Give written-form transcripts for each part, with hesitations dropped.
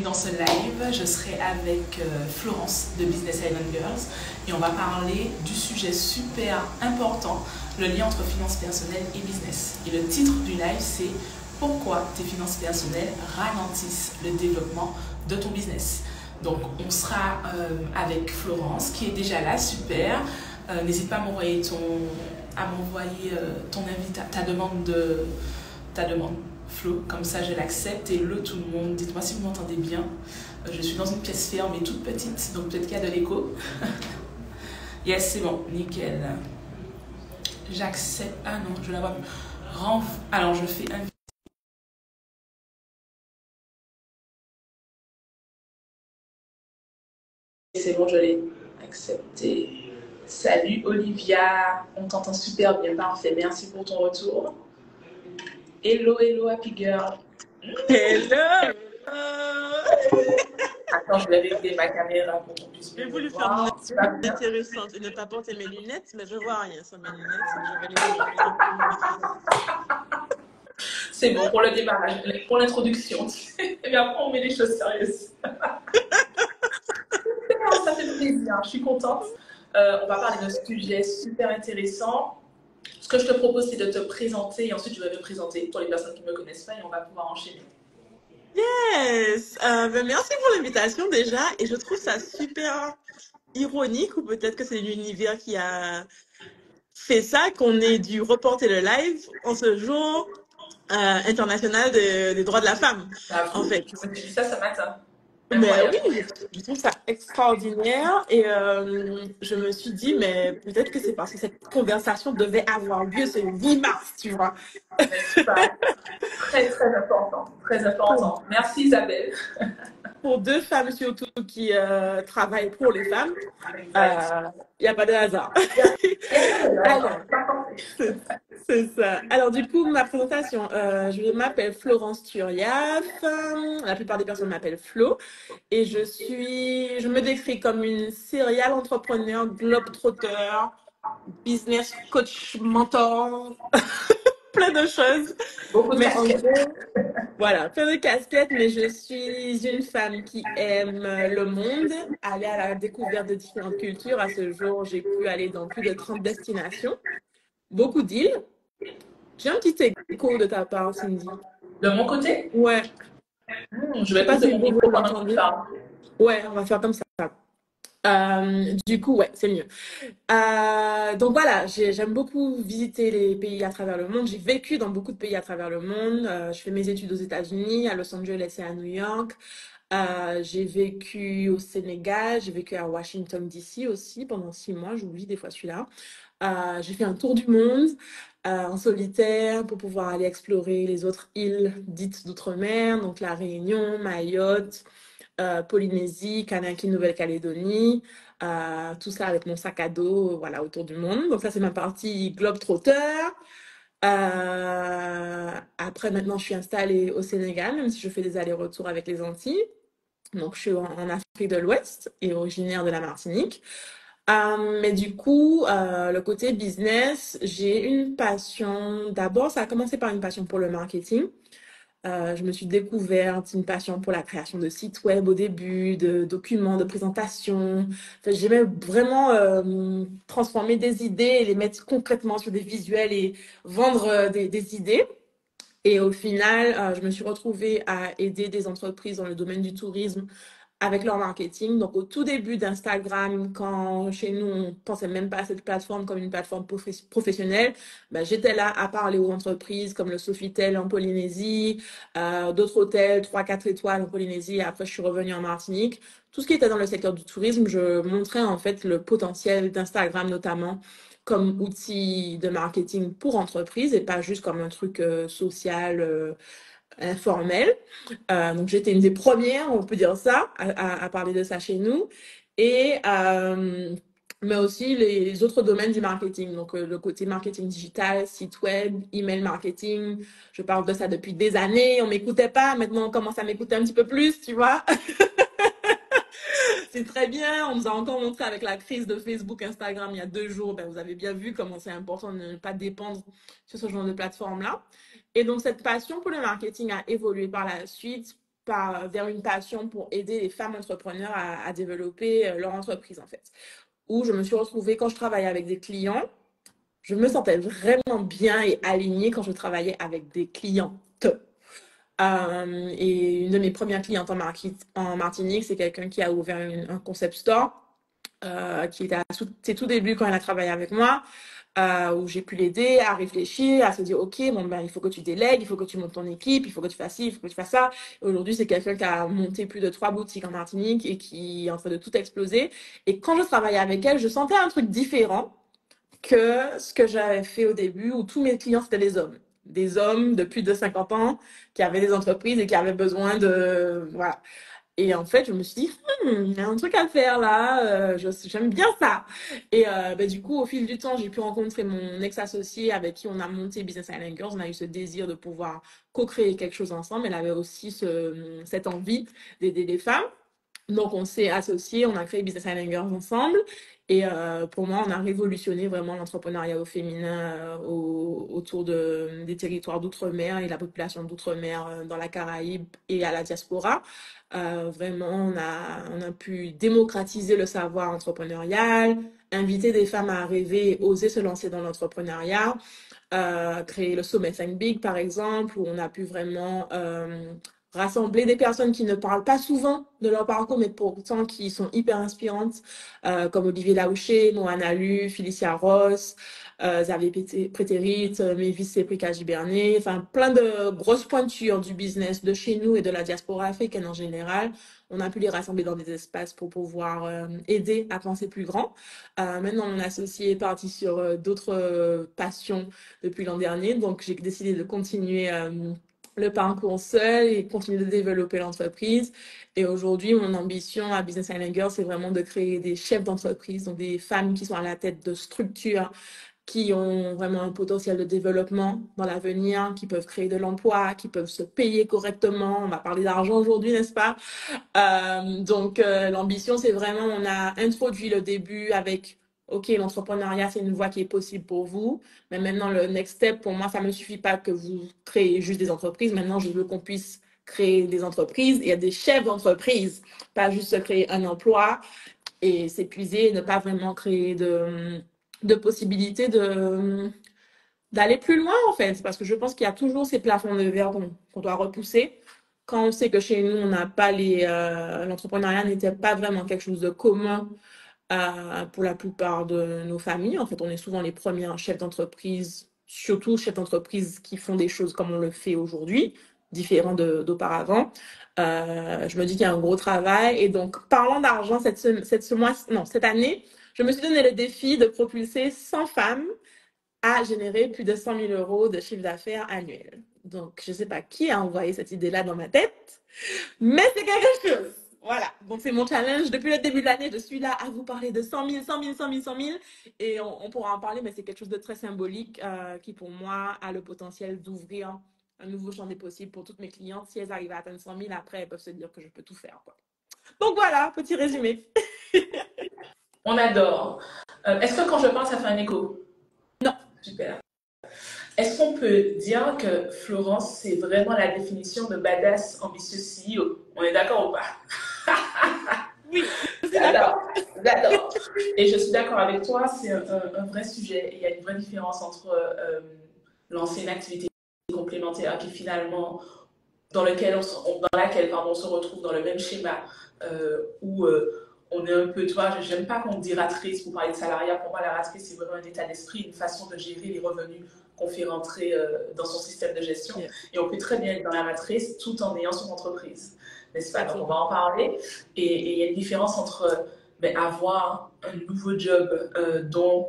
dans ce live. Je serai avec Florence de Business Island Girls et on va parler du sujet super important, le lien entre finances personnelles et business. Et le titre du live, c'est pourquoi tes finances personnelles ralentissent le développement de ton business. Donc on sera avec Florence qui est déjà là, super. N'hésite pas à m'envoyer ta demande Flo, comme ça je l'accepte. Et tout le monde, dites-moi si vous m'entendez bien. Je suis dans une pièce fermée toute petite, donc peut-être qu'il y a de l'écho. Yes, c'est bon, nickel. J'accepte. Ah non, je la vois. Alors je fais un. C'est bon, je l'ai accepté. Salut Olivia, on t'entend super bien, parfait. Merci pour ton retour. Hello, hello, happy girl. Hello. Attends, je vais régler ma caméra pour qu'on puisse J'ai me voulu faire voir. une intéressante et ne pas porter mes lunettes, mais je vois rien sans mes lunettes. Je vais les C'est bon pour le démarrage, pour l'introduction. Et bien après, on met les choses sérieuses. Ça fait plaisir, je suis contente. On va parler d'un sujet super intéressant. Ce que je te propose, c'est de te présenter et ensuite je vais me présenter pour les personnes qui ne me connaissent pas et on va pouvoir enchaîner. Yes! Merci pour l'invitation déjà et je trouve ça super ironique ou peut-être que c'est l'univers qui a fait ça, qu'on ait dû reporter le live en ce jour international des droits de la femme, en fait. Je me suis dit ça ce matin. Mais oui, Incroyable. je trouve ça extraordinaire et je me suis dit, mais peut-être que c'est parce que cette conversation devait avoir lieu ce 8 mars, tu vois. N'est-ce pas? Très, très important. Très important. Merci Isabelle. Pour deux femmes surtout qui travaillent pour les femmes, Exact. il n'y a pas de hasard. Alors, c'est ça. Alors, du coup, ma présentation, je m'appelle Florence Turiaf. La plupart des personnes m'appellent Flo. Et je me décris comme une serial entrepreneur, globetrotter, business coach, mentor, plein de choses. Beaucoup de Mais en casquettes. gros, voilà, plein de casquettes, mais je suis une femme qui aime le monde, aller à la découverte de différentes cultures. À ce jour, j'ai pu aller dans plus de 30 destinations, beaucoup d'îles. J'ai un petit écho de ta part, Cindy. De mon côté, Ouais, je je sais vais pas poser si mon vous micro pendant que tu l'entendez. parles. Ouais, on va faire comme ça. Du coup, ouais, c'est mieux. Donc voilà, j'aime beaucoup visiter les pays à travers le monde. J'ai vécu dans beaucoup de pays à travers le monde. Je fais mes études aux États-Unis, à Los Angeles et à New York. J'ai vécu au Sénégal, j'ai vécu à Washington DC aussi pendant 6 mois. J'oublie des fois celui-là. J'ai fait un tour du monde en solitaire pour pouvoir aller explorer les autres îles dites d'outre-mer, donc la Réunion, Mayotte, Polynésie, Kanaki, Nouvelle-Calédonie, tout ça avec mon sac à dos, voilà, autour du monde. Donc ça, c'est ma partie globe-trotter. Après, maintenant, je suis installée au Sénégal, même si je fais des allers-retours avec les Antilles. Donc, je suis en Afrique de l'Ouest et originaire de la Martinique. Mais du coup, le côté business, j'ai une passion. D'abord, ça a commencé par une passion pour le marketing. Je me suis découverte une passion pour la création de sites web au début, de documents, de présentations. Enfin, j'aimais vraiment transformer des idées et les mettre concrètement sur des visuels et vendre des idées. Et au final, je me suis retrouvée à aider des entreprises dans le domaine du tourisme avec leur marketing. Donc, au tout début d'Instagram, quand chez nous, on ne pensait même pas à cette plateforme comme une plateforme professionnelle, ben, j'étais là à parler aux entreprises comme le Sofitel en Polynésie, d'autres hôtels 3-4 étoiles en Polynésie. Et après, je suis revenue en Martinique. Tout ce qui était dans le secteur du tourisme, je montrais en fait le potentiel d'Instagram notamment comme outil de marketing pour entreprises et pas juste comme un truc social informel. Donc j'étais une des premières, on peut dire ça, à parler de ça chez nous. Et mais aussi les autres domaines du marketing, donc le côté marketing digital, site web, email marketing. Je parle de ça depuis des années, on m'écoutait pas, maintenant on commence à m'écouter un petit peu plus, tu vois. C'est très bien. On nous a encore montré avec la crise de Facebook, Instagram il y a 2 jours. Ben, vous avez bien vu comment c'est important de ne pas dépendre sur ce genre de plateforme-là. Et donc, cette passion pour le marketing a évolué par la suite vers une passion pour aider les femmes entrepreneurs à développer leur entreprise, en fait. Où je me suis retrouvée quand je travaillais avec des clients, je me sentais vraiment bien et alignée quand je travaillais avec des clientes. Et une de mes premières clientes en Martinique, c'est quelqu'un qui a ouvert un concept store, qui était à ses tout débuts quand elle a travaillé avec moi, où j'ai pu l'aider à réfléchir, à se dire, OK, bon, ben, il faut que tu délègues, il faut que tu montes ton équipe, il faut que tu fasses ci, il faut que tu fasses ça. Et aujourd'hui, c'est quelqu'un qui a monté plus de 3 boutiques en Martinique et qui est en train de tout exploser. Et quand je travaillais avec elle, je sentais un truc différent que ce que j'avais fait au début, où tous mes clients, c'était des hommes. Des hommes de plus de 50 ans qui avaient des entreprises et qui avaient besoin de... Voilà. Et en fait, je me suis dit, il y a un truc à faire là, j'aime bien ça. Et du coup, au fil du temps, j'ai pu rencontrer mon ex-associé avec qui on a monté Business Island Girls. On a eu ce désir de pouvoir co-créer quelque chose ensemble. Elle avait aussi cette envie d'aider les femmes. Donc, on s'est associés, on a créé Business Island Girls ensemble. Et pour moi, on a révolutionné vraiment l'entrepreneuriat au féminin autour des territoires d'outre-mer et la population d'outre-mer dans la Caraïbe et à la diaspora. Vraiment, on a pu démocratiser le savoir entrepreneurial, inviter des femmes à rêver et oser se lancer dans l'entrepreneuriat, créer le Sommet 5 Big, par exemple, où on a pu vraiment rassembler des personnes qui ne parlent pas souvent de leur parcours, mais pourtant qui sont hyper inspirantes, comme Olivier Laouché, Moana Lu, Felicia Ross, Xavier Prétérit, Mévis Séprika Gibernet, enfin plein de grosses pointures du business de chez nous et de la diaspora africaine en général. On a pu les rassembler dans des espaces pour pouvoir aider à penser plus grand. Maintenant, mon associé est parti sur d'autres passions depuis l'an dernier, donc j'ai décidé de continuer le parcours seul et continuer de développer l'entreprise. Et aujourd'hui, mon ambition à Business Island Girls, c'est vraiment de créer des chefs d'entreprise, donc des femmes qui sont à la tête de structures qui ont vraiment un potentiel de développement dans l'avenir, qui peuvent créer de l'emploi, qui peuvent se payer correctement. On va parler d'argent aujourd'hui, n'est-ce pas? L'ambition, c'est vraiment, on a introduit le début avec, OK, l'entrepreneuriat, c'est une voie qui est possible pour vous. Mais maintenant, le next step, pour moi, ça ne me suffit pas que vous créez juste des entreprises. Maintenant, je veux qu'on puisse créer des entreprises et des chefs d'entreprise, pas juste se créer un emploi et s'épuiser, ne pas vraiment créer de possibilités d'aller plus loin, en fait. Parce que je pense qu'il y a toujours ces plafonds de verre qu'on doit repousser. Quand on sait que chez nous, on n'a pas l'entrepreneuriat n'était pas vraiment quelque chose de commun pour la plupart de nos familles. En fait, on est souvent les premiers chefs d'entreprise, surtout chefs d'entreprise qui font des choses comme on le fait aujourd'hui, différent d'auparavant. Je me dis qu'il y a un gros travail. Et donc, parlant d'argent, cette année, je me suis donné le défi de propulser 100 femmes à générer plus de 100 000 euros de chiffre d'affaires annuel. Donc, je ne sais pas qui a envoyé cette idée-là dans ma tête, mais c'est quelque chose. Voilà, donc c'est mon challenge. Depuis le début de l'année, je suis là à vous parler de 100 000, 100 000, 100 000, 100 000. Et on pourra en parler, mais c'est quelque chose de très symbolique qui, pour moi, a le potentiel d'ouvrir un nouveau champ des possibles pour toutes mes clientes. Si elles arrivent à atteindre 100 000, après, elles peuvent se dire que je peux tout faire, quoi. Donc voilà, petit résumé. On adore. Est-ce que quand je parle, ça fait un écho? Non. Super. Est-ce qu'on peut dire que Florence, c'est vraiment la définition de badass ambitieux CEO? On est d'accord ou pas? Oui, je suis d'accord. D'accord. Et je suis d'accord avec toi, c'est un vrai sujet. Il y a une vraie différence entre lancer une activité complémentaire qui finalement, dans laquelle on se retrouve dans le même schéma où on est un peu, toi, j'aime pas qu'on me dise ratrice pour parler de salariat. Pour moi, la ratrice, c'est vraiment un état d'esprit, une façon de gérer les revenus qu'on fait rentrer dans son système de gestion. Yeah. Et on peut très bien être dans la matrice tout en ayant son entreprise, n'est-ce pas? Donc, on va en parler. Et il y a une différence entre avoir un nouveau job dont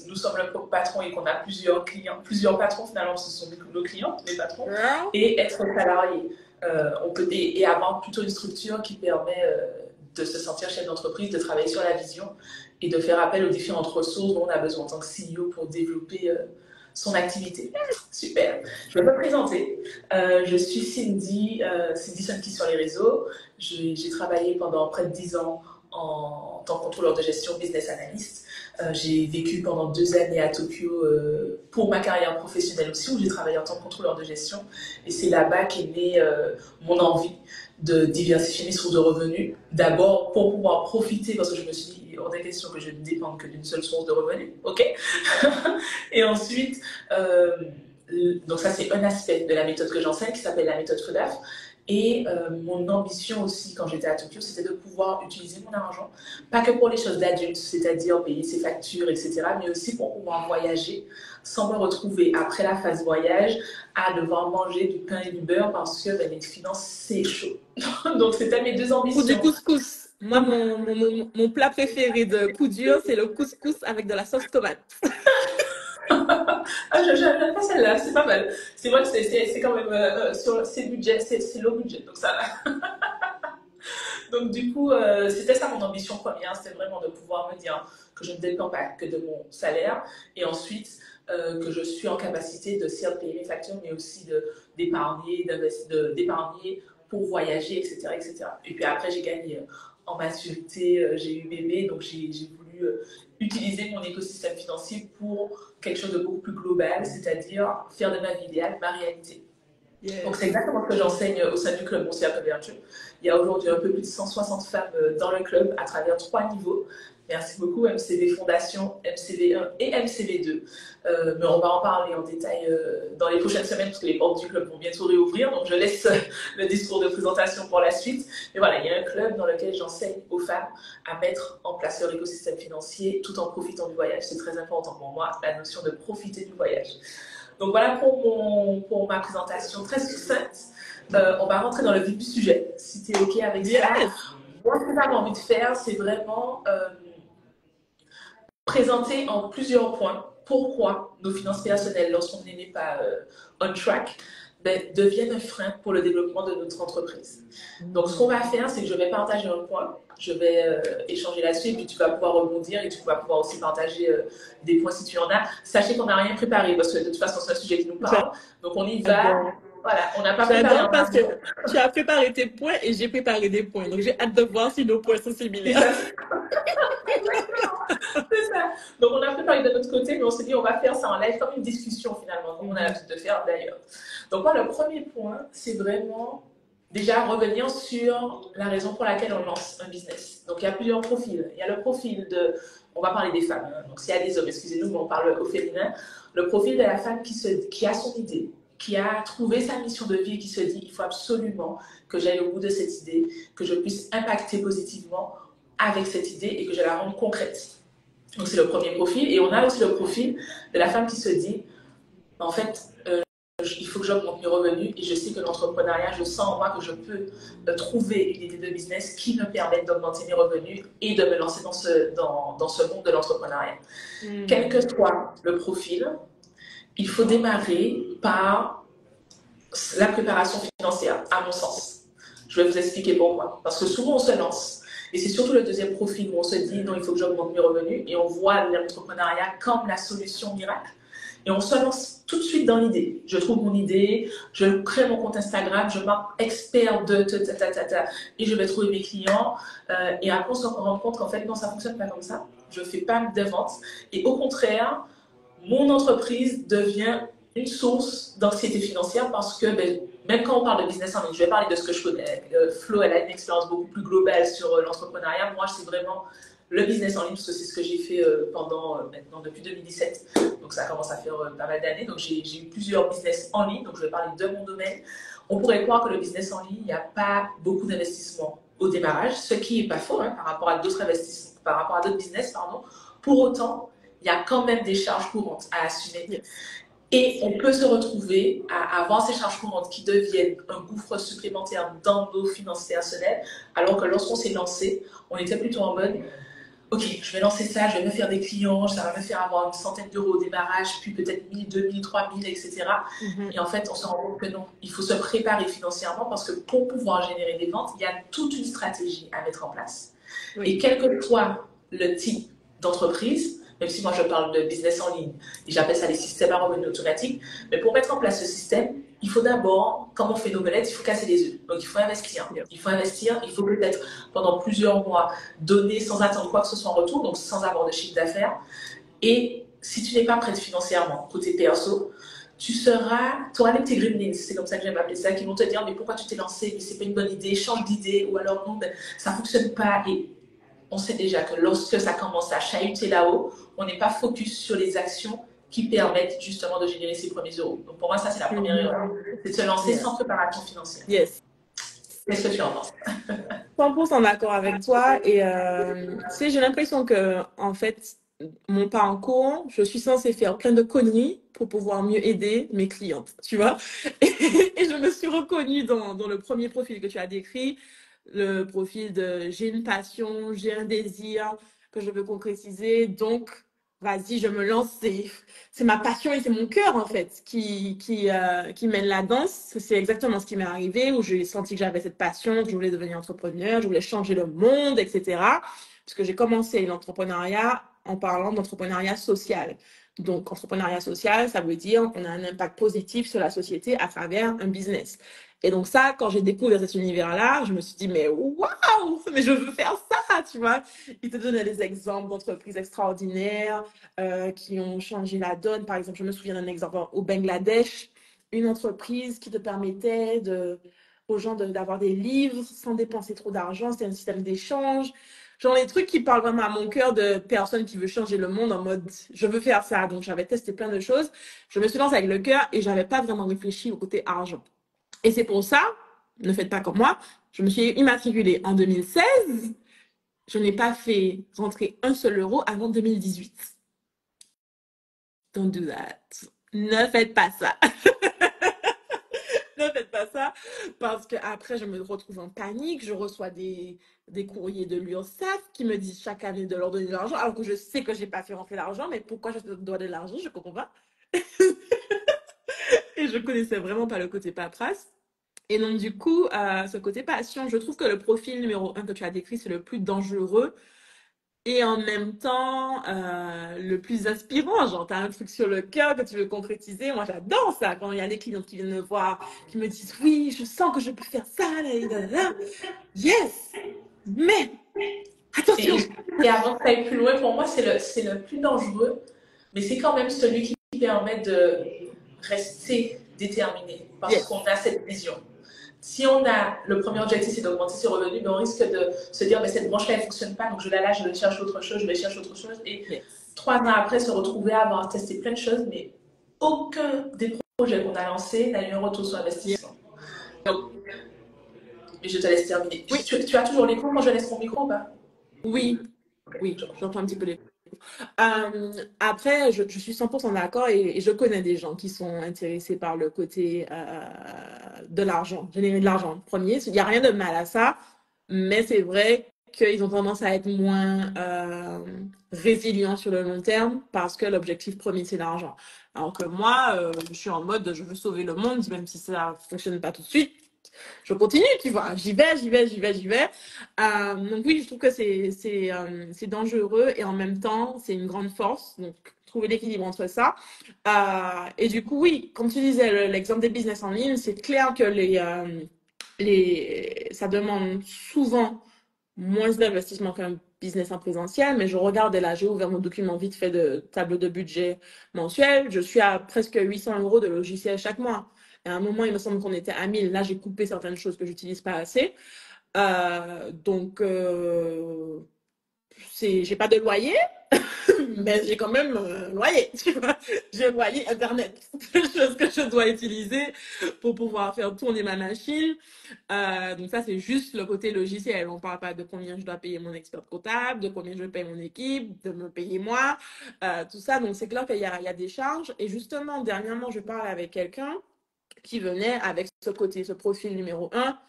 nous sommes le patron et qu'on a plusieurs clients, plusieurs patrons finalement, ce sont nos clients, les patrons, et être salarié. On peut et avoir plutôt une structure qui permet de se sentir chef d'entreprise, de travailler sur la vision et de faire appel aux différentes ressources dont on a besoin en tant que CEO pour développer son activité. Super. Je vais me présenter. Je suis Cindy Sunky sur les réseaux. J'ai travaillé pendant près de 10 ans en tant que contrôleur de gestion, business analyst. J'ai vécu pendant 2 années à Tokyo pour ma carrière professionnelle aussi, où j'ai travaillé en tant que contrôleur de gestion. Et c'est là-bas qu'est née mon envie de diversifier mes sources de revenus. D'abord, pour pouvoir profiter, parce que je me suis dit, il est hors de question que je ne dépende que d'une seule source de revenus. OK. Et ensuite, donc ça, c'est un aspect de la méthode que j'enseigne qui s'appelle la méthode FEDAF. Et mon ambition aussi, quand j'étais à Tokyo, c'était de pouvoir utiliser mon argent, pas que pour les choses d'adultes, c'est-à-dire payer ses factures, etc., mais aussi pour pouvoir voyager sans me retrouver, après la phase voyage, à devoir manger du pain et du beurre parce que les finances, c'est chaud. Donc, c'était mes deux Ou du ambitions. couscous. Moi, mon plat préféré de coup dur, c'est le couscous avec de la sauce tomate. Ah, j'aime pas celle-là, c'est pas mal. C'est vrai que c'est quand même c'est budget, c'est low budget, donc ça va. Donc du coup, c'était ça mon ambition première, c'était vraiment de pouvoir me dire que je ne dépends pas que de mon salaire et ensuite que je suis en capacité de certes payer mes factures, mais aussi d'épargner, d'épargner pour voyager, etc., etc. Et puis après, j'ai gagné en maturité, j'ai eu bébé, donc j'ai voulu utiliser mon écosystème financier pour quelque chose de beaucoup plus global, c'est-à-dire faire de ma vie idéale ma réalité. Yes. Donc c'est exactement ce que j'enseigne au sein du club Mon Cercle Vertueux. Il y a aujourd'hui un peu plus de 160 femmes dans le club à travers 3 niveaux. Merci beaucoup MCV Fondation, MCV1 et MCV2. Mais on va en parler en détail dans les prochaines semaines parce que les portes du club vont bientôt réouvrir. Donc je laisse le discours de présentation pour la suite. Mais voilà, il y a un club dans lequel j'enseigne aux femmes à mettre en place leur écosystème financier tout en profitant du voyage. C'est très important pour moi, la notion de profiter du voyage. Donc voilà pour ma présentation très succincte. On va rentrer dans le vif du sujet, si tu es OK avec ça. Moi, ce que j'avais envie de faire, c'est vraiment présenter en plusieurs points pourquoi nos finances personnelles, lorsqu'on n'est pas on track, deviennent un frein pour le développement de notre entreprise. Donc, ce qu'on va faire, c'est que je vais partager un point, je vais échanger là-dessus, et puis tu vas pouvoir rebondir et tu vas pouvoir aussi partager des points si tu en as. Sachez qu'on n'a rien préparé, parce que de toute façon, c'est un sujet qui nous parle. Donc, on y va. Voilà, on n'a pas préparé. J'adore parce que tu as préparé tes points et j'ai préparé des points. Donc, j'ai hâte de voir si nos points sont similaires. C'est ça. Donc, on a préparé de notre côté, mais on s'est dit, on va faire ça en live comme une discussion finalement, comme on a l'habitude de faire d'ailleurs. Donc, moi, le premier point, c'est vraiment déjà revenir sur la raison pour laquelle on lance un business. Donc, il y a plusieurs profils. Il y a le profil de, on va parler des femmes, hein. Donc s'il y a des hommes, excusez-nous, mais on parle au féminin. Le profil de la femme qui a son idée, qui a trouvé sa mission de vie et qui se dit, il faut absolument que j'aille au bout de cette idée, que je puisse impacter positivement avec cette idée et que je la rende concrète. Donc c'est le premier profil. Et on a aussi le profil de la femme qui se dit, en fait, il faut que j'augmente mes revenus et je sais que l'entrepreneuriat, je sens en moi que je peux trouver une idée de business qui me permette d'augmenter mes revenus et de me lancer dans ce monde de l'entrepreneuriat. Quel que soit le profil, il faut démarrer par la préparation financière, à mon sens. Je vais vous expliquer pourquoi. Parce que souvent, on se lance. Et c'est surtout le deuxième profil où on se dit, non, il faut que j'augmente mes revenus. Et on voit l'entrepreneuriat comme la solution miracle. Et on se lance tout de suite dans l'idée. Je trouve mon idée, je crée mon compte Instagram, je marque expert de et je vais trouver mes clients. Et après, on se rend compte qu'en fait, non, ça ne fonctionne pas comme ça. Je ne fais pas de vente. Et au contraire, mon entreprise devient une source d'anxiété financière parce que même quand on parle de business en ligne, je vais parler de ce que je connais. Flo, elle a une expérience beaucoup plus globale sur l'entrepreneuriat. Moi, c'est vraiment le business en ligne parce que c'est ce que j'ai fait maintenant depuis 2017. Donc, ça commence à faire pas mal d'années. Donc, j'ai eu plusieurs business en ligne. Donc, je vais parler de mon domaine. On pourrait croire que le business en ligne, il n'y a pas beaucoup d'investissement au démarrage, ce qui n'est pas faux par rapport à d'autres investissements, par rapport à d'autres business, pardon. Pour autant, il y a quand même des charges courantes à assumer. Yes. Et on peut se retrouver à avoir ces charges courantes qui deviennent un gouffre supplémentaire dans nos finances personnelles, alors que lorsqu'on s'est lancé, on était plutôt en mode ok, je vais lancer ça, je vais me faire des clients, ça va me faire avoir une centaine d'euros au démarrage, puis peut-être 1000, 2000, 3000, etc. Et en fait, on se rend compte que non, il faut se préparer financièrement parce que pour pouvoir générer des ventes, il y a toute une stratégie à mettre en place. Oui. Et quel que soit le type d'entreprise, même si moi je parle de business en ligne et j'appelle ça les systèmes à revenus automatiques, mais pour mettre en place ce système, il faut d'abord, comme on fait une omelette, il faut casser les œufs. Donc il faut investir. Il faut investir, il faut peut-être pendant plusieurs mois donner sans attendre quoi que ce soit en retour, donc sans avoir de chiffre d'affaires. Et si tu n'es pas prête financièrement, côté perso, tu auras les petits gremlins, c'est comme ça que j'aime appeler ça, qui vont te dire mais pourquoi tu t'es lancé, mais c'est pas une bonne idée, change d'idée, ou alors non, ben, ça fonctionne pas. Et on sait déjà que lorsque ça commence à chahuter là-haut, on n'est pas focus sur les actions qui permettent justement de générer ses premiers euros. Donc pour moi, ça c'est la première erreur, c'est de se lancer sans préparation financière. Yes. Qu'est-ce que tu en penses? 100% d'accord avec toi. Et tu sais, j'ai l'impression que, en fait, mon parcours, je suis censée faire plein de conneries pour pouvoir mieux aider mes clientes, tu vois. Et je me suis reconnue dans le premier profil que tu as décrit, le profil de j'ai une passion, j'ai un désir que je veux concrétiser, donc vas-y, je me lance. C'est ma passion et c'est mon cœur, en fait, qui mène la danse. C'est exactement ce qui m'est arrivé, où j'ai senti que j'avais cette passion, que je voulais devenir entrepreneur, je voulais changer le monde, etc. Parce que j'ai commencé l'entrepreneuriat en parlant d'entrepreneuriat social. Donc, entrepreneuriat social, ça veut dire qu'on a un impact positif sur la société à travers un business. Et donc ça, quand j'ai découvert cet univers-là, je me suis dit, mais waouh, mais je veux faire ça, tu vois. Il te donnait des exemples d'entreprises extraordinaires qui ont changé la donne. Par exemple, je me souviens d'un exemple au Bangladesh, une entreprise qui te permettait aux gens d'avoir des livres sans dépenser trop d'argent. C'était un système d'échange. Genre les trucs qui parlent vraiment à mon cœur de personne qui veut changer le monde en mode je veux faire ça. Donc j'avais testé plein de choses. Je me suis lancée avec le cœur et j'avais pas vraiment réfléchi au côté argent. Et c'est pour ça, ne faites pas comme moi, je me suis immatriculée en 2016. Je n'ai pas fait rentrer un seul euro avant 2018. Don't do that. Ne faites pas ça. Ne faites pas ça parce que après je me retrouve en panique. Je reçois des courriers de l'URSSAF qui me disent chaque année de leur donner de l'argent alors que je sais que j'ai pas fait rentrer l'argent. Mais pourquoi je dois de l'argent? Je comprends pas. Et je connaissais vraiment pas le côté paperasse. Et donc, du coup, ce côté passion, je trouve que le profil numéro un que tu as décrit, c'est le plus dangereux et en même temps le plus aspirant. Genre, tu as un truc sur le cœur que tu veux concrétiser. Moi, j'adore ça quand il y a des clients qui viennent me voir, qui me disent oui, je sens que je peux faire ça. Là, là. Yes! Mais, attention! Et avant que tu ailles plus loin, pour moi, c'est le plus dangereux, mais c'est quand même celui qui permet de rester déterminé parce qu'on a cette vision. Si on a le premier objectif, c'est d'augmenter ses revenus, mais on risque de se dire, mais cette branche-là, elle ne fonctionne pas, donc je la lâche, je vais chercher autre chose, je vais chercher autre chose. Et 3 ans après, se retrouver à avoir testé plein de choses, mais aucun des projets qu'on a lancés n'a eu un retour sur investissement. Donc, et je te laisse terminer. Oui. Tu as toujours l'écho quand je laisse mon micro ou pas? Oui, oui, j'entends un petit peu l'écho. Après, je suis 100% d'accord et je connais des gens qui sont intéressés par le côté de l'argent, générer de l'argent. Premier, il n'y a rien de mal à ça, mais c'est vrai qu'ils ont tendance à être moins résilients sur le long terme parce que l'objectif premier, c'est l'argent. Alors que moi, je suis en mode, je veux sauver le monde, même si ça ne fonctionne pas tout de suite. Je continue, tu vois, j'y vais. Donc oui, je trouve que c'est dangereux et en même temps, c'est une grande force. Donc, trouver l'équilibre entre ça. Et du coup, oui, comme tu disais, l'exemple des business en ligne, c'est clair que ça demande souvent moins d'investissement qu'un business en présentiel, mais je regarde là, j'ai ouvert mon document vite fait de tableau de budget mensuel. Je suis à presque 800 euros de logiciel chaque mois. À un moment, il me semble qu'on était à 1000. Là, j'ai coupé certaines choses que j'utilise pas assez. Donc, j'ai pas de loyer, mais j'ai quand même loyer, tu vois. J'ai loyer Internet, chose que je dois utiliser pour pouvoir faire tourner ma machine. Donc ça, c'est juste le côté logiciel. On parle pas de combien je dois payer mon expert comptable, de combien je paye mon équipe, de me payer moi, tout ça. Donc c'est clair qu'il y a des charges. Et justement, dernièrement, je parle avec quelqu'un qui venait avec ce côté, ce profil numéro un.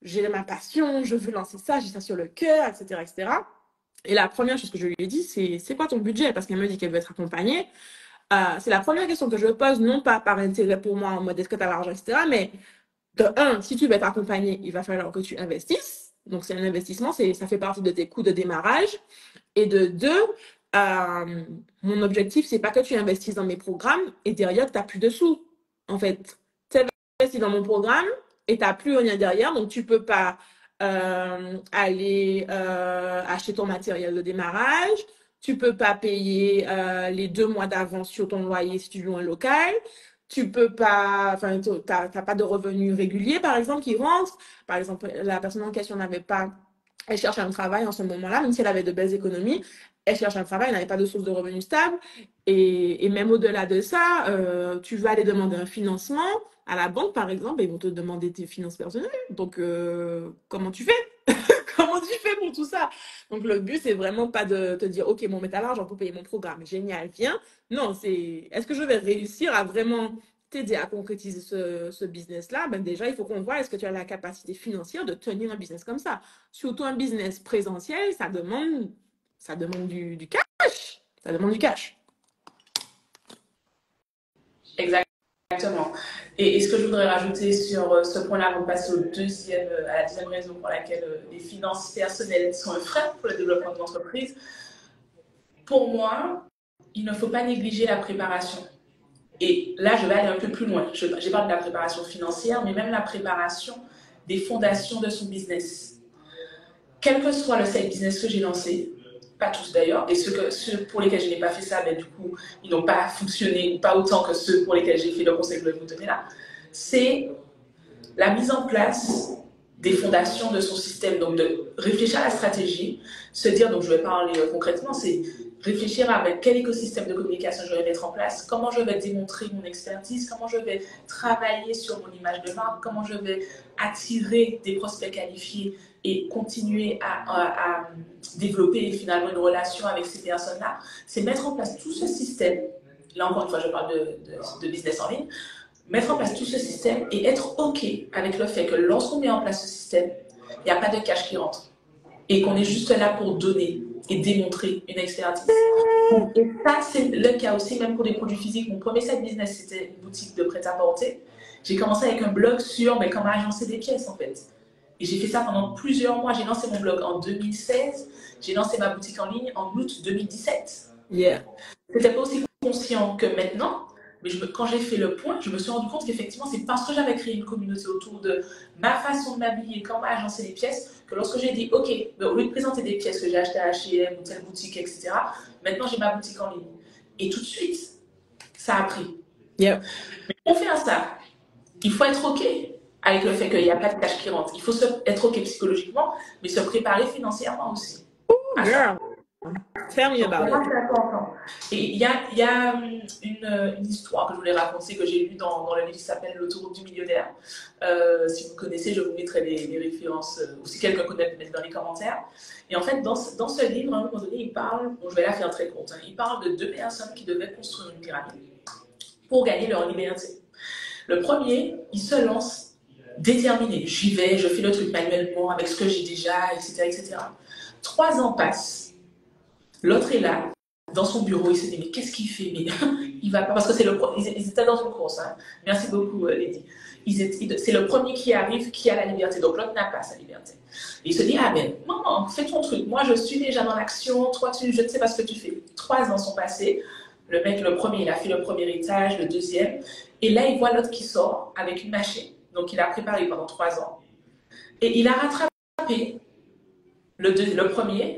J'ai ma passion, je veux lancer ça, j'ai ça sur le cœur, etc., etc. Et la première chose que je lui ai dit, c'est quoi ton budget? Parce qu'elle me dit qu'elle veut être accompagnée. C'est la première question que je pose, non pas par intérêt pour moi, en mode est-ce que tu as l'argent, etc. Mais de un, si tu veux être accompagné, il va falloir que tu investisses. Donc, c'est un investissement, ça fait partie de tes coûts de démarrage. Et de deux, mon objectif, c'est pas que tu investisses dans mes programmes et derrière, tu n'as plus de sous. En fait, investis dans mon programme et tu n'as plus rien derrière, donc tu peux pas aller acheter ton matériel de démarrage, tu peux pas payer les 2 mois d'avance sur ton loyer si tu loues un local, tu peux pas, enfin, t'as pas de revenus réguliers, par exemple, qui rentrent. Par exemple, la personne en question n'avait pas, elle cherche un travail en ce moment-là, même si elle avait de belles économies, elle cherche un travail, elle n'avait pas de source de revenus stable. Et même au-delà de ça, tu vas aller demander un financement à la banque, par exemple, et ils vont te demander tes finances personnelles. Donc, comment tu fais? Comment tu fais pour tout ça? Donc, le but, c'est vraiment pas de te dire, OK, bon, mais t'as l'argent pour payer mon programme. Génial, viens. Non, c'est, est-ce que je vais réussir à vraiment t'aider à concrétiser ce business-là? Ben, déjà, il faut qu'on voit est-ce que tu as la capacité financière de tenir un business comme ça. Surtout un business présentiel, ça demande du cash. Ça demande du cash. Exactement. Et ce que je voudrais rajouter sur ce point-là, avant de passer à la deuxième raison pour laquelle les finances personnelles sont un frein pour le développement de l'entreprise, pour moi, il ne faut pas négliger la préparation. Et là, je vais aller un peu plus loin. J'ai parlé de la préparation financière, mais même la préparation des fondations de son business. Quel que soit le side business que j'ai lancé, pas tous d'ailleurs, et ceux pour lesquels je n'ai pas fait ça, ben, du coup, ils n'ont pas fonctionné, pas autant que ceux pour lesquels j'ai fait le conseil que je vais vous donner là, c'est la mise en place des fondations de son système, donc de réfléchir à la stratégie, se dire, donc je vais parler concrètement, c'est réfléchir à quel écosystème de communication je vais mettre en place, comment je vais démontrer mon expertise, comment je vais travailler sur mon image de marque, comment je vais attirer des prospects qualifiés et continuer à développer finalement une relation avec ces personnes-là. C'est mettre en place tout ce système, là encore une fois je parle de business en ligne, mettre en place tout ce système et être OK avec le fait que lorsqu'on met en place ce système, il n'y a pas de cash qui rentre et qu'on est juste là pour donner et démontrer une expertise. Et ça, c'est le cas aussi, même pour des produits physiques. Mon premier side business, c'était une boutique de prêt-à-porter. J'ai commencé avec un blog sur comment agencer des pièces, en fait. Et j'ai fait ça pendant plusieurs mois. J'ai lancé mon blog en 2016. J'ai lancé ma boutique en ligne en août 2017. Yeah. C'était pas aussi conscient que maintenant. Mais quand j'ai fait le point, je me suis rendu compte qu'effectivement, c'est parce que j'avais créé une communauté autour de ma façon de m'habiller, comment agencer les pièces, que lorsque j'ai dit, OK, au lieu de présenter des pièces que j'ai achetées à H&M ou telle boutique, etc., maintenant j'ai ma boutique en ligne. Et tout de suite, ça a pris. Yeah. Mais pour faire ça, il faut être OK avec le fait qu'il n'y a pas de cash qui rentre. Il faut être OK psychologiquement, mais se préparer financièrement aussi. Ooh, girl. Tell me about it. Et il y a une histoire que je voulais raconter, que j'ai lue dans le livre qui s'appelle L'autoroute du millionnaire. Si vous connaissez, je vous mettrai les références, ou si quelqu'un connaît, mettre dans les commentaires. Et en fait, dans ce livre, à un moment donné, il parle, bon, je vais la faire très courte, il parle de 2 personnes qui devaient construire une pyramide pour gagner leur liberté. Le premier, il se lance déterminé. J'y vais, je fais le truc manuellement avec ce que j'ai déjà, etc., etc. 3 ans passent. L'autre est là, dans son bureau, il se dit, mais qu'est-ce qu'il fait? Mais il va pas, parce que ils étaient dans une course. Hein. Merci beaucoup, Lady. C'est le premier qui arrive qui a la liberté. Donc l'autre n'a pas sa liberté. Et il se dit, ah ben, non, fais ton truc. Moi, je suis déjà dans l'action. Toi, je ne sais pas ce que tu fais. 3 ans sont passés. Le mec, le premier, il a fait le premier étage, le deuxième. Et là, il voit l'autre qui sort avec une machine. Donc, il a préparé pendant 3 ans. Et il a rattrapé le premier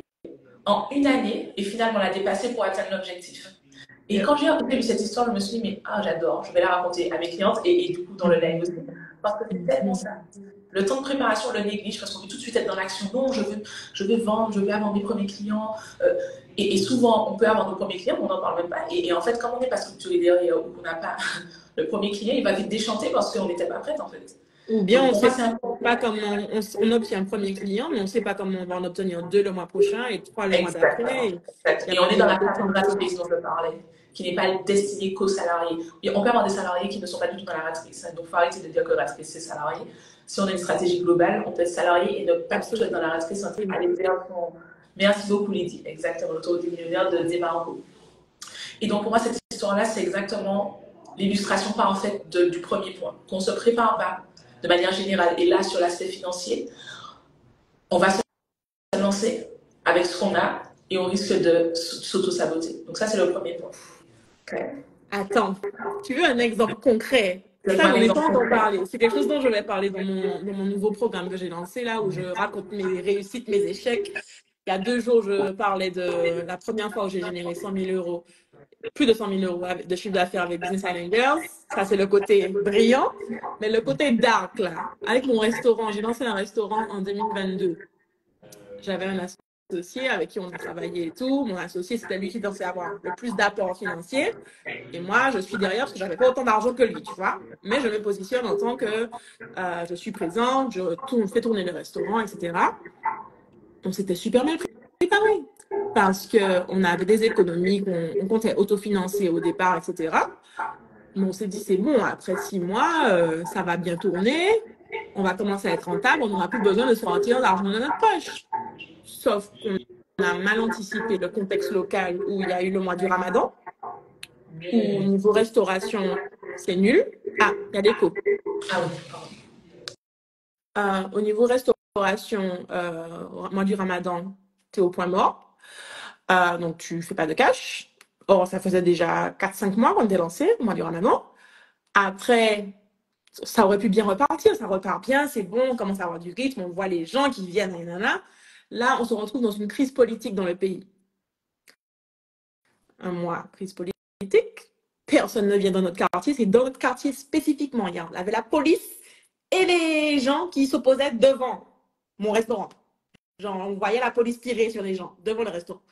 en 1 année et finalement l'a dépassé pour atteindre l'objectif. Et quand j'ai vu cette histoire, je me suis dit, mais j'adore, je vais la raconter à mes clientes et du coup dans le live aussi. Parce que c'est tellement ça. Le temps de préparation, on le néglige parce qu'on veut tout de suite être dans l'action. Non, je veux vendre, je veux avoir mes premiers clients. Et souvent, on peut avoir nos premiers clients, mais on n'en parle même pas. Et en fait, comme on n'est pas structuré derrière ou qu'on n'a pas le premier client, il va vite déchanter parce qu'on n'était pas prête en fait. Ou bien on ne sait pas comment on obtient un premier client, mais on ne sait pas comment on va en obtenir 2 le mois prochain et 3 le mois d'après. Et on est dans la plateforme rat race dont je parlais, qui n'est pas destinée qu'aux salariés. Et on peut avoir des salariés qui ne sont pas du tout dans la rat race. Donc, il faut arrêter de dire que la rat race, c'est salarié. Si on a une stratégie globale, on peut être salarié et ne pas être dans la rat race. Merci beaucoup, Lydie. Exactement, l'autoroute des millionnaires de Demarco. Et donc, pour moi, cette histoire-là, c'est exactement l'illustration parfaite du premier point. Qu'on se prépare pas de manière générale. Et là, sur l'aspect financier, on va se lancer avec ce qu'on a et on risque de s'auto-saboter. Donc ça, c'est le premier point. Okay. Attends, tu veux un exemple concret? Donne-moi Ça, un j'en ai exemple pas encore concret. parlé. C'est quelque chose dont je vais parler dans mon nouveau programme que j'ai lancé là, où je raconte mes réussites, mes échecs. Il y a 2 jours, je parlais de la première fois où j'ai généré 100 000 euros, plus de 100 000 euros de chiffre d'affaires avec Business Island Girls. Ça, c'est le côté brillant. Mais le côté dark, là, avec mon restaurant, j'ai lancé un restaurant en 2022. J'avais un associé avec qui on a travaillé et tout. Mon associé, c'était lui qui pensait avoir le plus d'apports financiers. Et moi, je suis derrière parce que j'avais pas autant d'argent que lui, tu vois. Mais je me positionne en tant que je suis présente, fais tourner le restaurant, etc. On s'était super bien préparé parce qu'on avait des économies on comptait autofinancer au départ, etc. Mais on s'est dit, c'est bon, après 6 mois, ça va bien tourner, on va commencer à être rentable, on n'aura plus besoin de sortir l'argent de notre poche. Sauf qu'on a mal anticipé le contexte local où il y a eu le mois du Ramadan, où au niveau restauration, c'est nul. Ah, il y a l'écho. Ah oui, pardon. Au niveau restauration, mois du Ramadan, tu es au point mort. Donc, tu fais pas de cash. Or, ça faisait déjà 4-5 mois qu'on était lancé, au mois du Ramadan. Après, ça aurait pu bien repartir. Ça repart bien, c'est bon, on commence à avoir du rythme, on voit les gens qui viennent, nanana. Là, on se retrouve dans une crise politique dans le pays. Un mois, crise politique. Personne ne vient dans notre quartier. C'est dans notre quartier spécifiquement. Il y avait la police et les gens qui s'opposaient devant mon restaurant. Genre, on voyait la police tirer sur les gens devant le restaurant.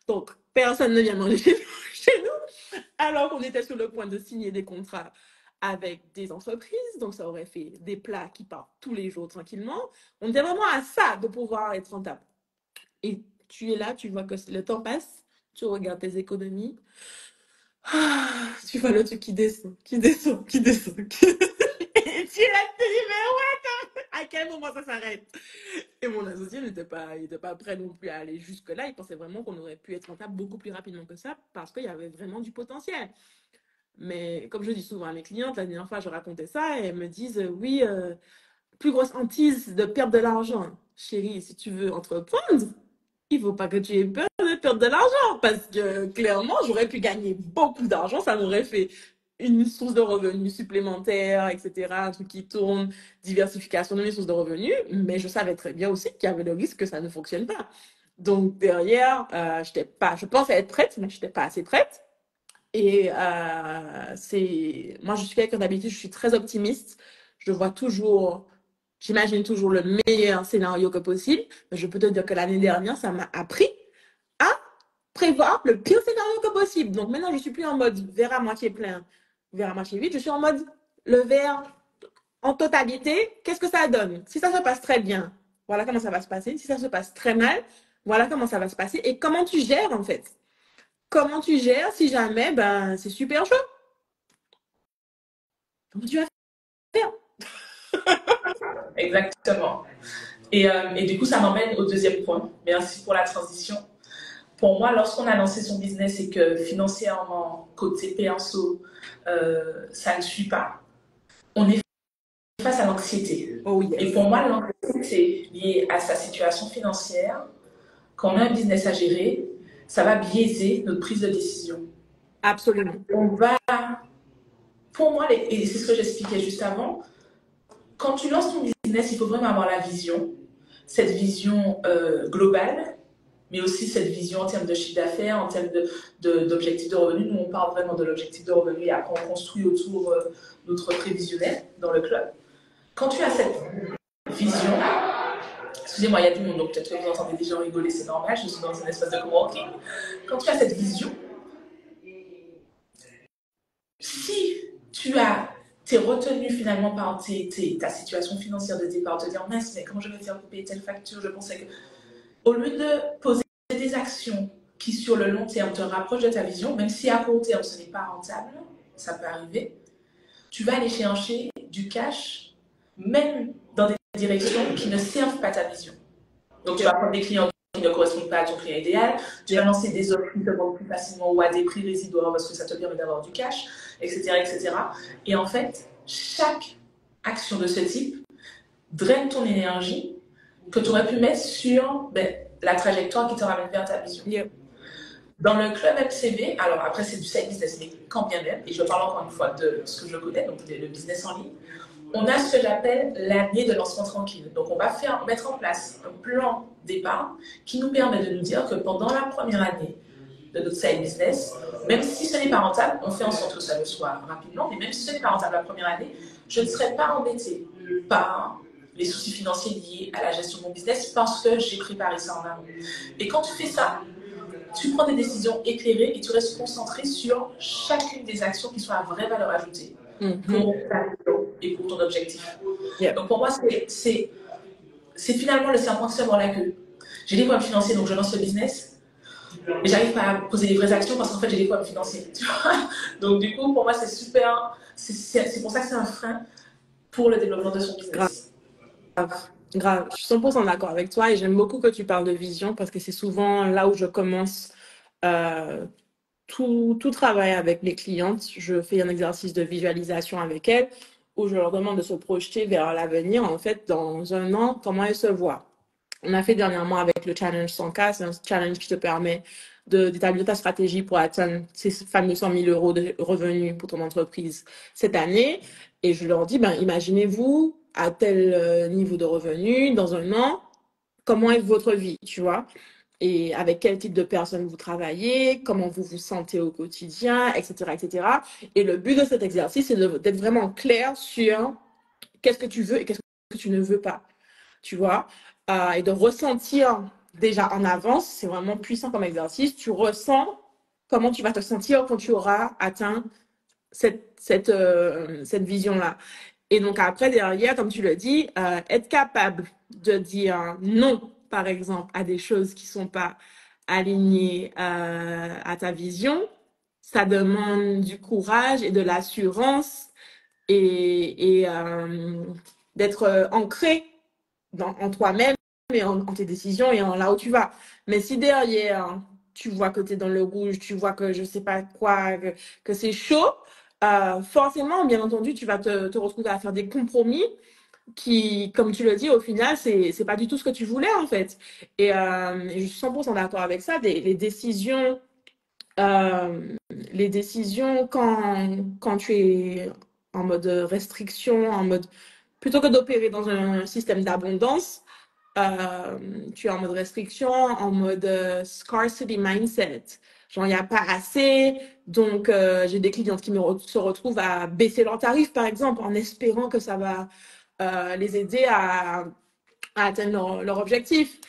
Donc, personne ne vient manger chez nous, alors qu'on était sur le point de signer des contrats avec des entreprises. Donc, ça aurait fait des plats qui partent tous les jours tranquillement. On était vraiment à ça de pouvoir être rentable. Et tu es là, tu vois que le temps passe, tu regardes tes économies. Tu vois le truc qui descend, qui descend, qui descend. Et tu là, tu te dis, mais ouais, à quel moment ça s'arrête? Et mon associé il était pas prêt non plus à aller jusque-là. Il pensait vraiment qu'on aurait pu être rentable beaucoup plus rapidement que ça parce qu'il y avait vraiment du potentiel. Mais comme je dis souvent à mes clientes, la dernière fois, je racontais ça et elles me disent, oui, plus grosse hantise de perdre de l'argent. Chérie, si tu veux entreprendre, il ne faut pas que tu aies peur de perdre de l'argent parce que clairement, j'aurais pu gagner beaucoup d'argent. Ça m'aurait fait une source de revenus supplémentaire, etc. Un truc qui tourne, diversification de mes sources de revenus. Mais je savais très bien aussi qu'il y avait le risque que ça ne fonctionne pas. Donc derrière, je pensais être prête, mais je n'étais pas assez prête. Et moi, je suis quelqu'un d'habitude, je suis très optimiste. Je vois toujours, j'imagine toujours le meilleur scénario que possible. Mais je peux te dire que l'année dernière, ça m'a appris à prévoir le pire scénario que possible. Donc maintenant, je ne suis plus en mode verre à moitié plein, verre à moitié vide. Je suis en mode le verre en totalité. Qu'est-ce que ça donne? Si ça se passe très bien, voilà comment ça va se passer. Si ça se passe très mal, voilà comment ça va se passer. Et comment tu gères en fait? Comment tu gères si jamais ben, c'est super chaud? Comment tu vas faire? Exactement. Et du coup, ça m'emmène au deuxième point. Merci pour la transition. Pour moi, lorsqu'on a lancé son business et que financièrement, côté perso, ça ne suit pas, on est face à l'anxiété. Oh yes. Et pour moi, l'anxiété liée à sa situation financière, quand on a un business à gérer, ça va biaiser notre prise de décision. Absolument. Pour moi, et c'est ce que j'expliquais juste avant, quand tu lances ton business, il faut vraiment avoir la vision, cette vision globale, mais aussi cette vision en termes de chiffre d'affaires, en termes d'objectifs de revenus. Nous, on parle vraiment de l'objectif de revenus et après, on construit autour notre prévisionnel dans le club. Quand tu as cette vision, excusez-moi, il y a du monde, donc peut-être que vous entendez des gens rigoler, c'est normal, je suis dans un espace de coworking. Quand tu as cette vision, si tu t'es retenu finalement par ta situation financière de départ, te dire mince, mais comment je vais faire pour payer telle facture? Je pensais que, au lieu de poser des actions qui sur le long terme te rapprochent de ta vision, même si à court terme ce n'est pas rentable, ça peut arriver, tu vas aller chercher du cash, même dans des directions qui ne servent pas ta vision. Donc tu vas prendre des clients qui ne correspondent pas à ton client idéal, tu vas lancer des offres qui te vendent plus facilement ou à des prix résiduaires parce que ça te permet d'avoir du cash, etc., etc. Et en fait, chaque action de ce type draine ton énergie que tu aurais pu mettre sur la trajectoire qui te ramène vers ta vision. Yep. Dans le club MCB, alors après c'est du side business, mais quand bien même, et je parle encore une fois de ce que je connais, donc le business en ligne, on a ce que j'appelle l'année de lancement tranquille. Donc on va mettre en place un plan d'épargne qui nous permet de nous dire que pendant la première année de notre side business, même si ce n'est pas rentable, on fait en sorte que ça le soit rapidement, mais même si ce n'est pas rentable la première année, je ne serai pas embêtée par les soucis financiers liés à la gestion de mon business parce que j'ai préparé ça en amont. Et quand tu fais ça, tu prends des décisions éclairées et tu restes concentré sur chacune des actions qui sont à vraie valeur ajoutée pour ta vision et pour ton objectif. Yeah. Donc pour moi, c'est finalement le serpent qui se mord la queue. J'ai des problèmes financiers, donc je lance le business, mais j'arrive pas à poser des vraies actions parce qu'en fait j'ai des problèmes financiers. Tu vois, donc du coup, pour moi, c'est super. C'est pour ça que c'est un frein pour le développement de son business. Grave, je suis 100% d'accord avec toi et j'aime beaucoup que tu parles de vision parce que c'est souvent là où je commence tout travail avec mes clientes. Je fais un exercice de visualisation avec elles où je leur demande de se projeter vers l'avenir, en fait, dans un an, comment elles se voient. On a fait dernièrement avec le challenge 100K, c'est un challenge qui te permet d'établir ta stratégie pour atteindre ces fameux 100 000 euros de revenus pour ton entreprise cette année. Et je leur dis, ben, imaginez-vous à tel niveau de revenus dans un an, comment est votre vie, tu vois? Et avec quel type de personnes vous travaillez, comment vous vous sentez au quotidien, etc., etc. Et le but de cet exercice, c'est d'être vraiment clair sur qu'est-ce que tu veux et qu'est-ce que tu ne veux pas, tu vois, et de ressentir déjà en avance, c'est vraiment puissant comme exercice, tu ressens comment tu vas te sentir quand tu auras atteint cette vision-là. Et donc après, derrière, comme tu le dis, être capable de dire non, par exemple, à des choses qui sont pas alignées à ta vision, ça demande du courage et de l'assurance et d'être ancré en toi-même et en tes décisions et en là où tu vas. Mais si derrière, tu vois que tu es dans le rouge, tu vois que je sais pas quoi, que c'est chaud, forcément, bien entendu, tu vas te retrouver à faire des compromis qui, comme tu le dis, au final, c'est pas du tout ce que tu voulais, en fait. Et je suis 100% d'accord avec ça. Les décisions quand tu es en mode restriction, en mode plutôt que d'opérer dans un système d'abondance, tu es en mode restriction, en mode scarcity mindset. Genre, il n'y a pas assez. Donc, j'ai des clientes qui se retrouvent à baisser leurs tarifs, par exemple, en espérant que ça va les aider à atteindre leur objectif.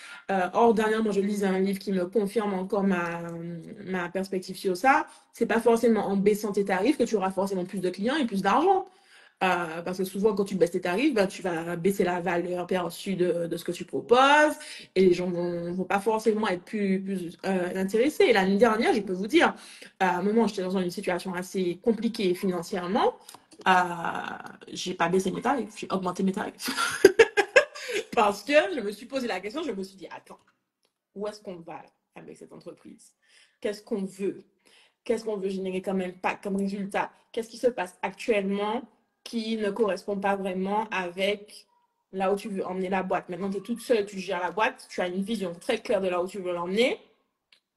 Or, dernièrement, je lisais un livre qui me confirme encore ma perspective sur ça. C'est pas forcément en baissant tes tarifs que tu auras forcément plus de clients et plus d'argent. Parce que souvent, quand tu baisses tes tarifs, ben, tu vas baisser la valeur perçue de ce que tu proposes et les gens vont pas forcément être plus intéressés. Et l'année dernière, je peux vous dire, à un moment, j'étais dans une situation assez compliquée financièrement. Euh, j'ai pas baissé mes tarifs, j'ai augmenté mes tarifs. Parce que je me suis posé la question, je me suis dit, attends, où est-ce qu'on va avec cette entreprise? Qu'est-ce qu'on veut? Qu'est-ce qu'on veut générer comme impact, comme résultat? Qu'est-ce qui se passe actuellement qui ne correspond pas vraiment avec là où tu veux emmener la boîte? Maintenant, tu es toute seule, tu gères la boîte, tu as une vision très claire de là où tu veux l'emmener.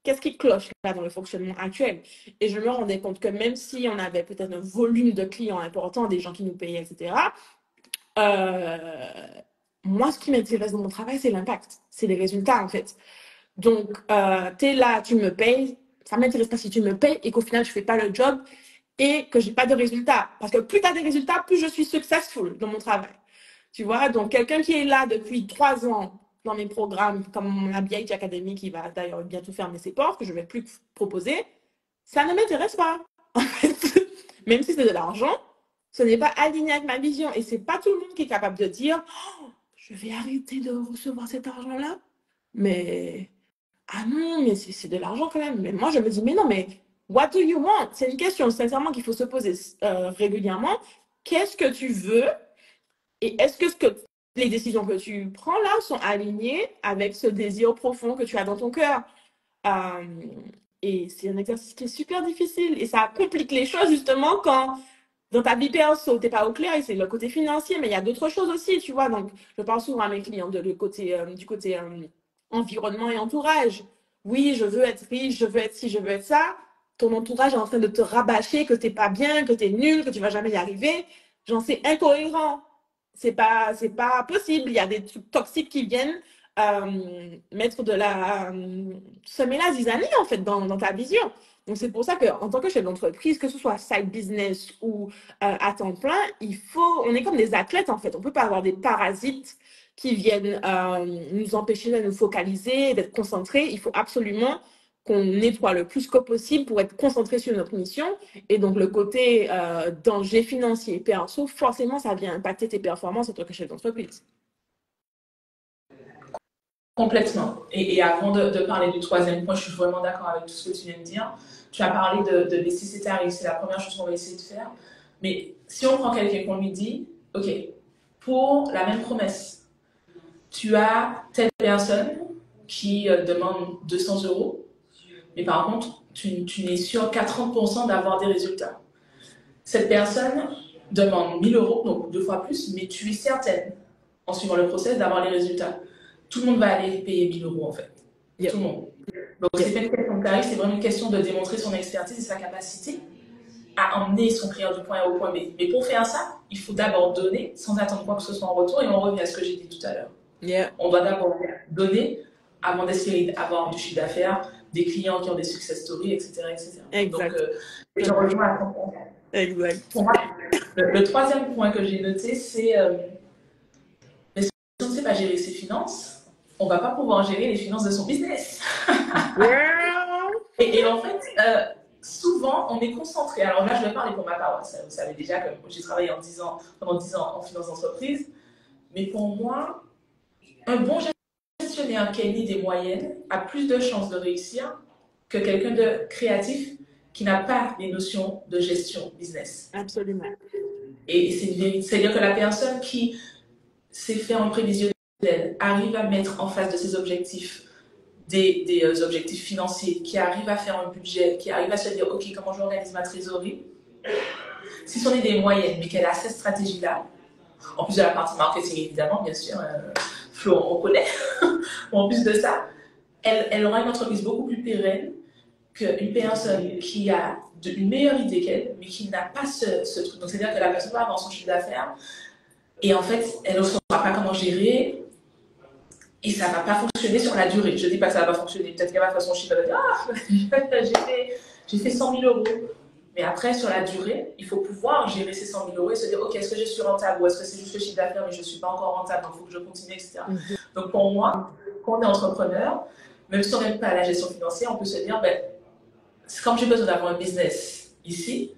Qu'est-ce qui cloche là dans le fonctionnement actuel? Et je me rendais compte que même si on avait peut-être un volume de clients important, des gens qui nous payaient, etc., euh, moi, ce qui m'intéresse dans mon travail, c'est l'impact, c'est les résultats en fait. Donc, tu es là, tu me payes, ça m'intéresse pas si tu me payes et qu'au final, je fais pas le job et que j'ai pas de résultats. Parce que plus tu as des résultats, plus je suis successful dans mon travail. Tu vois, donc quelqu'un qui est là depuis 3 ans dans mes programmes, comme la BIH Academy qui va d'ailleurs bientôt fermer ses portes, que je vais plus proposer, ça ne m'intéresse pas. En fait, même si c'est de l'argent, ce n'est pas aligné avec ma vision. Et c'est pas tout le monde qui est capable de dire, oh, je vais arrêter de recevoir cet argent-là. Mais ah non, mais c'est de l'argent quand même. Mais moi, je me dis, mais non, mais what do you want? C'est une question sincèrement qu'il faut se poser régulièrement. Qu'est-ce que tu veux? Et est-ce que, les décisions que tu prends là sont alignées avec ce désir profond que tu as dans ton cœur? Euh, et c'est un exercice qui est super difficile. Et ça complique les choses justement quand dans ta vie perso, t'es pas au clair et c'est le côté financier, mais il y a d'autres choses aussi, tu vois. Donc, je parle souvent à mes clients du côté environnement et entourage. oui, je veux être riche, je veux être ci, je veux être ça, ton entourage est en train de te rabâcher que t'es pas bien, que t'es nul, que tu vas jamais y arriver. Genre, c'est incohérent. C'est pas possible. Il y a des trucs toxiques qui viennent mettre semer la zizanie, en fait, dans ta vision. Donc, c'est pour ça qu'en tant que chef d'entreprise, que ce soit side business ou à temps plein, on est comme des athlètes, en fait. On peut pas avoir des parasites qui viennent nous empêcher de nous focaliser, d'être concentrés. Il faut absolument qu'on nettoie le plus que possible pour être concentré sur notre mission. Et donc, le côté danger financier et perso, forcément, ça vient impacter tes performances en tant que chef d'entreprise. Complètement. Et avant de parler du troisième point, je suis vraiment d'accord avec tout ce que tu viens de dire. Tu as parlé de laisser ses tarifs, c'est la première chose qu'on va essayer de faire. Mais si on prend quelqu'un qu'on lui dit, OK, pour la même promesse, tu as telle personne qui demande 200 euros, mais par contre, tu n'es sûr qu'à 30% d'avoir des résultats. Cette personne demande 1000 euros, donc 2 fois plus, mais tu es certaine, en suivant le process, d'avoir les résultats. Tout le monde va aller payer 1000 euros en fait. Yep. Tout le monde. Donc, c'est pas une question de tarif, c'est vraiment une question de démontrer son expertise et sa capacité à emmener son client du point A au point B. Mais pour faire ça, il faut d'abord donner sans attendre quoi que ce soit en retour, et on revient à ce que j'ai dit tout à l'heure. Yeah. On doit d'abord donner avant d'espérer avoir du chiffre d'affaires, des clients qui ont des success stories, etc. etc. Exact. Donc, je rejoins à 100%. Exact. Pour moi, le troisième point que j'ai noté, c'est mais si on ne sait pas gérer ses finances, on ne va pas pouvoir gérer les finances de son business. et en fait, souvent, on est concentré. Alors là, je vais parler pour ma paroisse. Vous savez déjà que j'ai travaillé pendant 10 ans en finance d'entreprise. Mais pour moi, un bon gestionnaire qui a une idée moyenne a plus de chances de réussir que quelqu'un de créatif qui n'a pas les notions de gestion business. Absolument. Et c'est-à-dire que la personne qui sait faire un prévisionnel arrive à mettre en face de ses objectifs des objectifs financiers, qui arrive à faire un budget, qui arrive à se dire, OK, comment j'organise ma trésorerie? Si son idée est moyenne, mais qu'elle a cette stratégie-là, en plus de la partie marketing, évidemment, bien sûr, Flo, on connaît, en plus de ça, elle aura une entreprise beaucoup plus pérenne qu'une personne qui a une meilleure idée qu'elle, mais qui n'a pas ce truc. Donc, c'est-à-dire que la personne va avoir son chiffre d'affaires, et en fait, elle ne saura pas comment gérer, et ça ne va pas fonctionner sur la durée. Je ne dis pas que ça ne va pas fonctionner. Peut-être qu'elle va faire son chiffre, elle va dire, ah, j'ai fait 100 000 euros. Mais après, sur la durée, il faut pouvoir gérer ces 100 000 euros et se dire, OK, est-ce que je suis rentable ou est-ce que c'est juste le chiffre d'affaires, mais je ne suis pas encore rentable, donc il faut que je continue, etc. Donc pour moi, quand on est entrepreneur, même si on n'aime pas la gestion financière, on peut se dire, comme j'ai besoin d'avoir un business ici,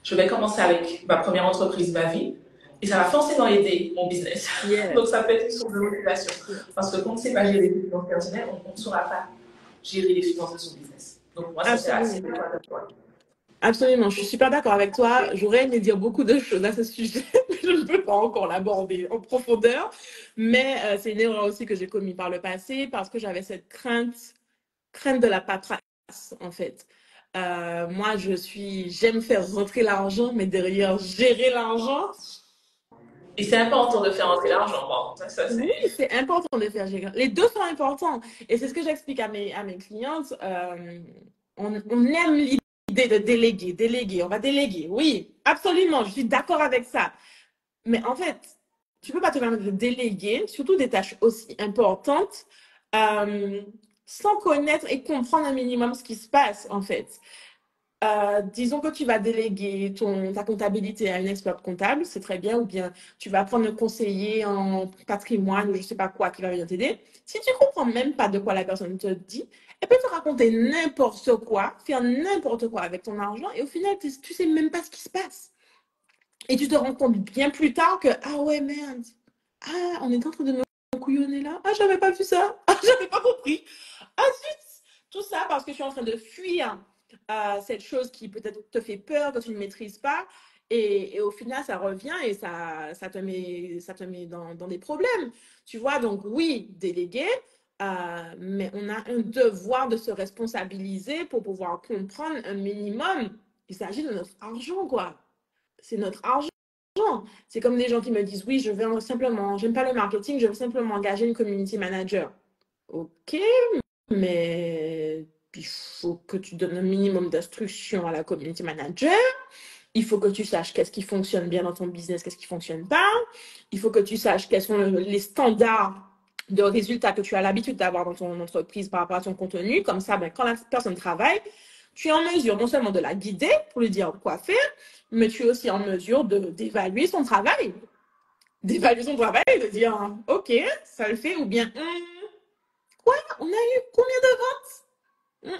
je vais commencer avec ma première entreprise, ma vie, et ça va forcément aider mon business. Yeah. Donc ça peut être une source de motivation. Parce que quand on ne sait pas gérer les finances personnelles, on ne saura pas gérer les finances de son business. Donc moi, ça c'est assez important. Absolument, je suis super d'accord avec toi. J'aurais aimé dire beaucoup de choses à ce sujet, mais je ne peux pas encore l'aborder en profondeur. Mais c'est une erreur aussi que j'ai commise par le passé parce que j'avais cette crainte de la paperasse, en fait. Moi, j'aime faire rentrer l'argent, mais derrière, gérer l'argent. Et c'est important de faire rentrer l'argent, par contre. Oui, c'est important de faire gérer. Les deux sont importants. Et c'est ce que j'explique à mes clientes. On aime l'idée de déléguer. On va déléguer. Oui, absolument. Je suis d'accord avec ça. Mais en fait, tu ne peux pas te permettre de déléguer, surtout des tâches aussi importantes, sans connaître et comprendre un minimum ce qui se passe, en fait. Disons que tu vas déléguer ta comptabilité à une experte comptable, c'est très bien, ou bien tu vas prendre un conseiller en patrimoine ou je ne sais pas quoi qui va venir t'aider. Si tu ne comprends même pas de quoi la personne te dit, elle peut te raconter n'importe quoi, faire n'importe quoi avec ton argent et au final, tu ne sais même pas ce qui se passe. Et tu te rends compte bien plus tard que, ah ouais, merde, ah, on est en train de me couillonner là, ah, j'avais pas vu ça, ah, j'avais pas compris, ah, zut, tout ça parce que je suis en train de fuir cette chose qui peut-être te fait peur, que tu ne maîtrises pas. Et au final, ça revient et ça te met dans des problèmes. Tu vois, donc oui, déléguer, mais on a un devoir de se responsabiliser pour pouvoir comprendre un minimum. Il s'agit de notre argent, quoi. C'est notre argent. C'est comme des gens qui me disent, oui, j'aime pas le marketing, je veux simplement engager une community manager. Ok, mais il faut que tu donnes un minimum d'instructions à la community manager. Il faut que tu saches qu'est-ce qui fonctionne bien dans ton business, qu'est-ce qui fonctionne pas. Il faut que tu saches quels sont les standards de résultats que tu as l'habitude d'avoir dans ton entreprise par rapport à ton contenu. Comme ça, ben, quand la personne travaille, tu es en mesure non seulement de la guider pour lui dire quoi faire, mais tu es aussi en mesure d'évaluer son travail. D'évaluer son travail et de dire, OK, ça le fait, ou bien, quoi, on a eu combien de ventes?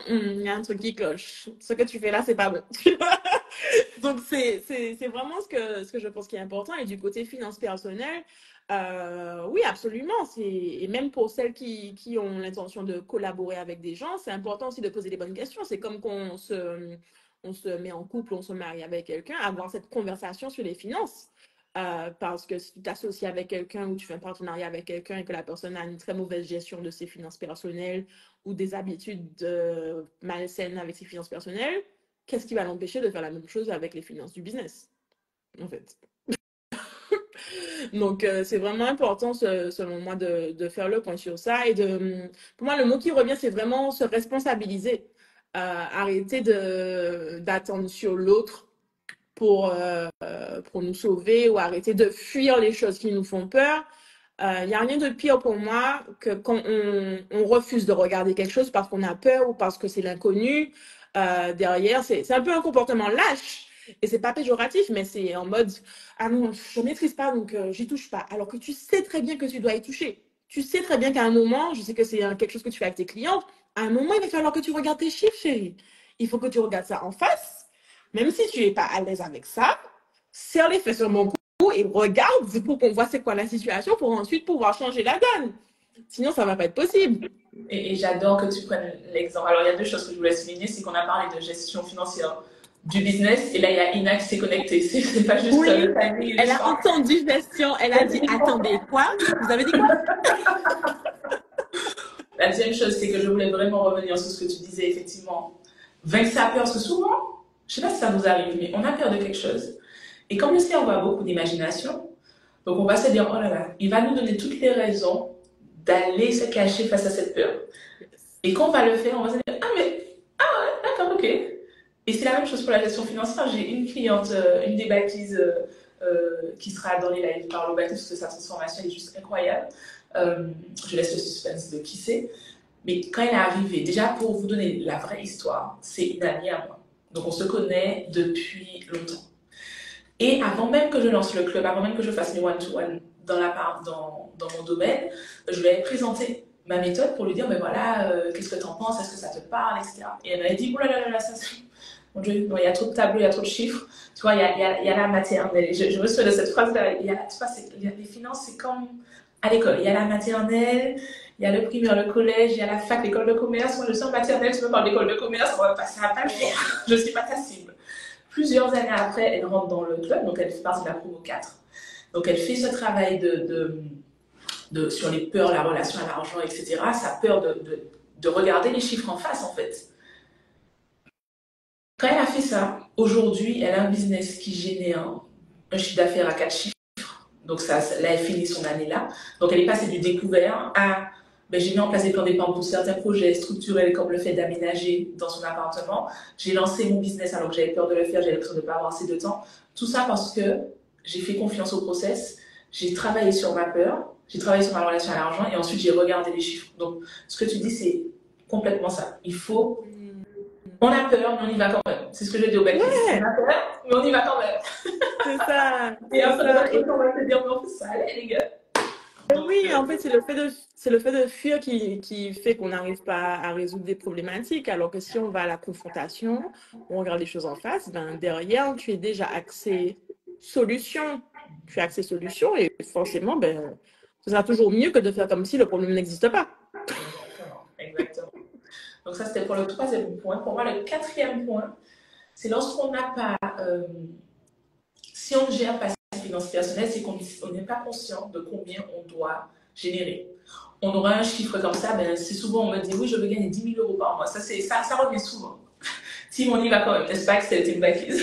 Il y a un truc qui cloche. Ce que tu fais là, c'est pas bon. Donc, c'est vraiment ce que je pense qui est important. Et du côté finance personnelle, oui, absolument. Et même pour celles qui ont l'intention de collaborer avec des gens, c'est important aussi de poser les bonnes questions. C'est comme on se met en couple, on se marie avec quelqu'un, avoir cette conversation sur les finances. Parce que si tu t'associes avec quelqu'un ou tu fais un partenariat avec quelqu'un et que la personne a une très mauvaise gestion de ses finances personnelles ou des habitudes malsaines avec ses finances personnelles, qu'est-ce qui va l'empêcher de faire la même chose avec les finances du business, en fait? Donc, c'est vraiment important, selon moi, de faire le point sur ça. Pour moi, le mot qui revient, c'est vraiment se responsabiliser. Arrêter d'attendre sur l'autre pour nous sauver ou arrêter de fuir les choses qui nous font peur. Il n'y a rien de pire pour moi que quand on refuse de regarder quelque chose parce qu'on a peur ou parce que c'est l'inconnu. Derrière, c'est un peu un comportement lâche. Et c'est pas péjoratif, mais c'est en mode, ah non, je maîtrise pas, donc j'y touche pas. Alors que tu sais très bien que tu dois y toucher. Tu sais très bien qu'à un moment, je sais que c'est quelque chose que tu fais avec tes clients, à un moment, il va falloir que tu regardes tes chiffres, chérie. Il faut que tu regardes ça en face. Même si tu n'es pas à l'aise avec ça, serre les fesses sur mon cou et regarde pour qu'on voit c'est quoi la situation pour ensuite pouvoir changer la donne. Sinon, ça ne va pas être possible. Et j'adore que tu prennes l'exemple. Alors, il y a deux choses que je voulais souligner, c'est qu'on a parlé de gestion financière du business, et là, il y a Ina qui s'est connectée. C'est pas juste oui, le timing. Elle a entendu gestion, elle a dit, attendez, quoi? Vous avez dit quoi? La deuxième chose, c'est que je voulais vraiment revenir sur ce que tu disais, effectivement. Vaincre sa peur, parce que souvent, je sais pas si ça vous arrive, mais on a peur de quelque chose. Et comme le cerveau a beaucoup d'imagination, donc on va se dire, oh là là, il va nous donner toutes les raisons d'aller se cacher face à cette peur. Et quand on va le faire, on va se dire, ah ouais, d'accord, ok. Et c'est la même chose pour la gestion financière. J'ai une cliente, une des baptises qui sera dans les lives par le baptise, parce que sa transformation est juste incroyable. Je laisse le suspense de qui c'est. Mais quand elle est arrivée, déjà pour vous donner la vraie histoire, c'est une amie à moi. Donc on se connaît depuis longtemps. Et avant même que je lance le club, avant même que je fasse mes one-to-one dans mon domaine, je lui ai présenté ma méthode pour lui dire, ben voilà, qu'est-ce que tu en penses, est-ce que ça te parle, etc. Et elle m'a dit, oh là là, ça mon Dieu, il y a trop de tableaux, il y a trop de chiffres. Tu vois, il y a la maternelle. Je me souviens de cette phrase-là. Tu vois, les finances, c'est comme à l'école. Il y a la maternelle, il y a le primaire, le collège, il y a la fac, l'école de commerce. Moi, je suis en maternelle, tu me parles d'école de commerce, ça va pas le faire. Je ne suis pas ta cible. Plusieurs années après, elle rentre dans le club, donc elle fait partie de la promo 4. Donc elle fait ce travail sur les peurs, la relation à l'argent, etc. Sa peur de regarder les chiffres en face, en fait. Quand elle a fait ça, aujourd'hui, elle a un business qui génère un chiffre d'affaires à 4 chiffres. Donc là, elle finit son année là. Donc elle est passée du découvert à, j'ai mis en place des plans d'épargne pour certains projets structurels comme le fait d'aménager dans son appartement. J'ai lancé mon business alors que j'avais peur de le faire, j'avais peur de ne pas avoir assez de temps. Tout ça parce que j'ai fait confiance au process, j'ai travaillé sur ma peur, j'ai travaillé sur ma relation à l'argent et ensuite j'ai regardé les chiffres. Donc ce que tu dis, c'est complètement ça. On a peur, mais on y va quand même. C'est ce que je dis au baptiste. Ouais. On a peur, mais on y va quand même. C'est ça. Et après, on va se dire, non, ça allait, les gars. Oui, en fait, c'est le fait de fuir qui fait qu'on n'arrive pas à résoudre des problématiques. Alors que si on va à la confrontation, on regarde les choses en face, ben derrière, tu es déjà axé solution. Tu es axé solution et forcément, ben, ce sera toujours mieux que de faire comme si le problème n'existe pas. Exactement. Donc ça, c'était pour le troisième point. Pour moi, le quatrième point, c'est lorsqu'on n'a pas... si on ne gère pas ses finances personnelles, c'est qu'on n'est pas conscient de combien on doit générer. On aura un chiffre comme ça, c'est souvent on me dit, oui, je veux gagner 10 000 euros par mois. Ça revient souvent. Tim, on y va quand même, n'est-ce pas que c'est une bêtise.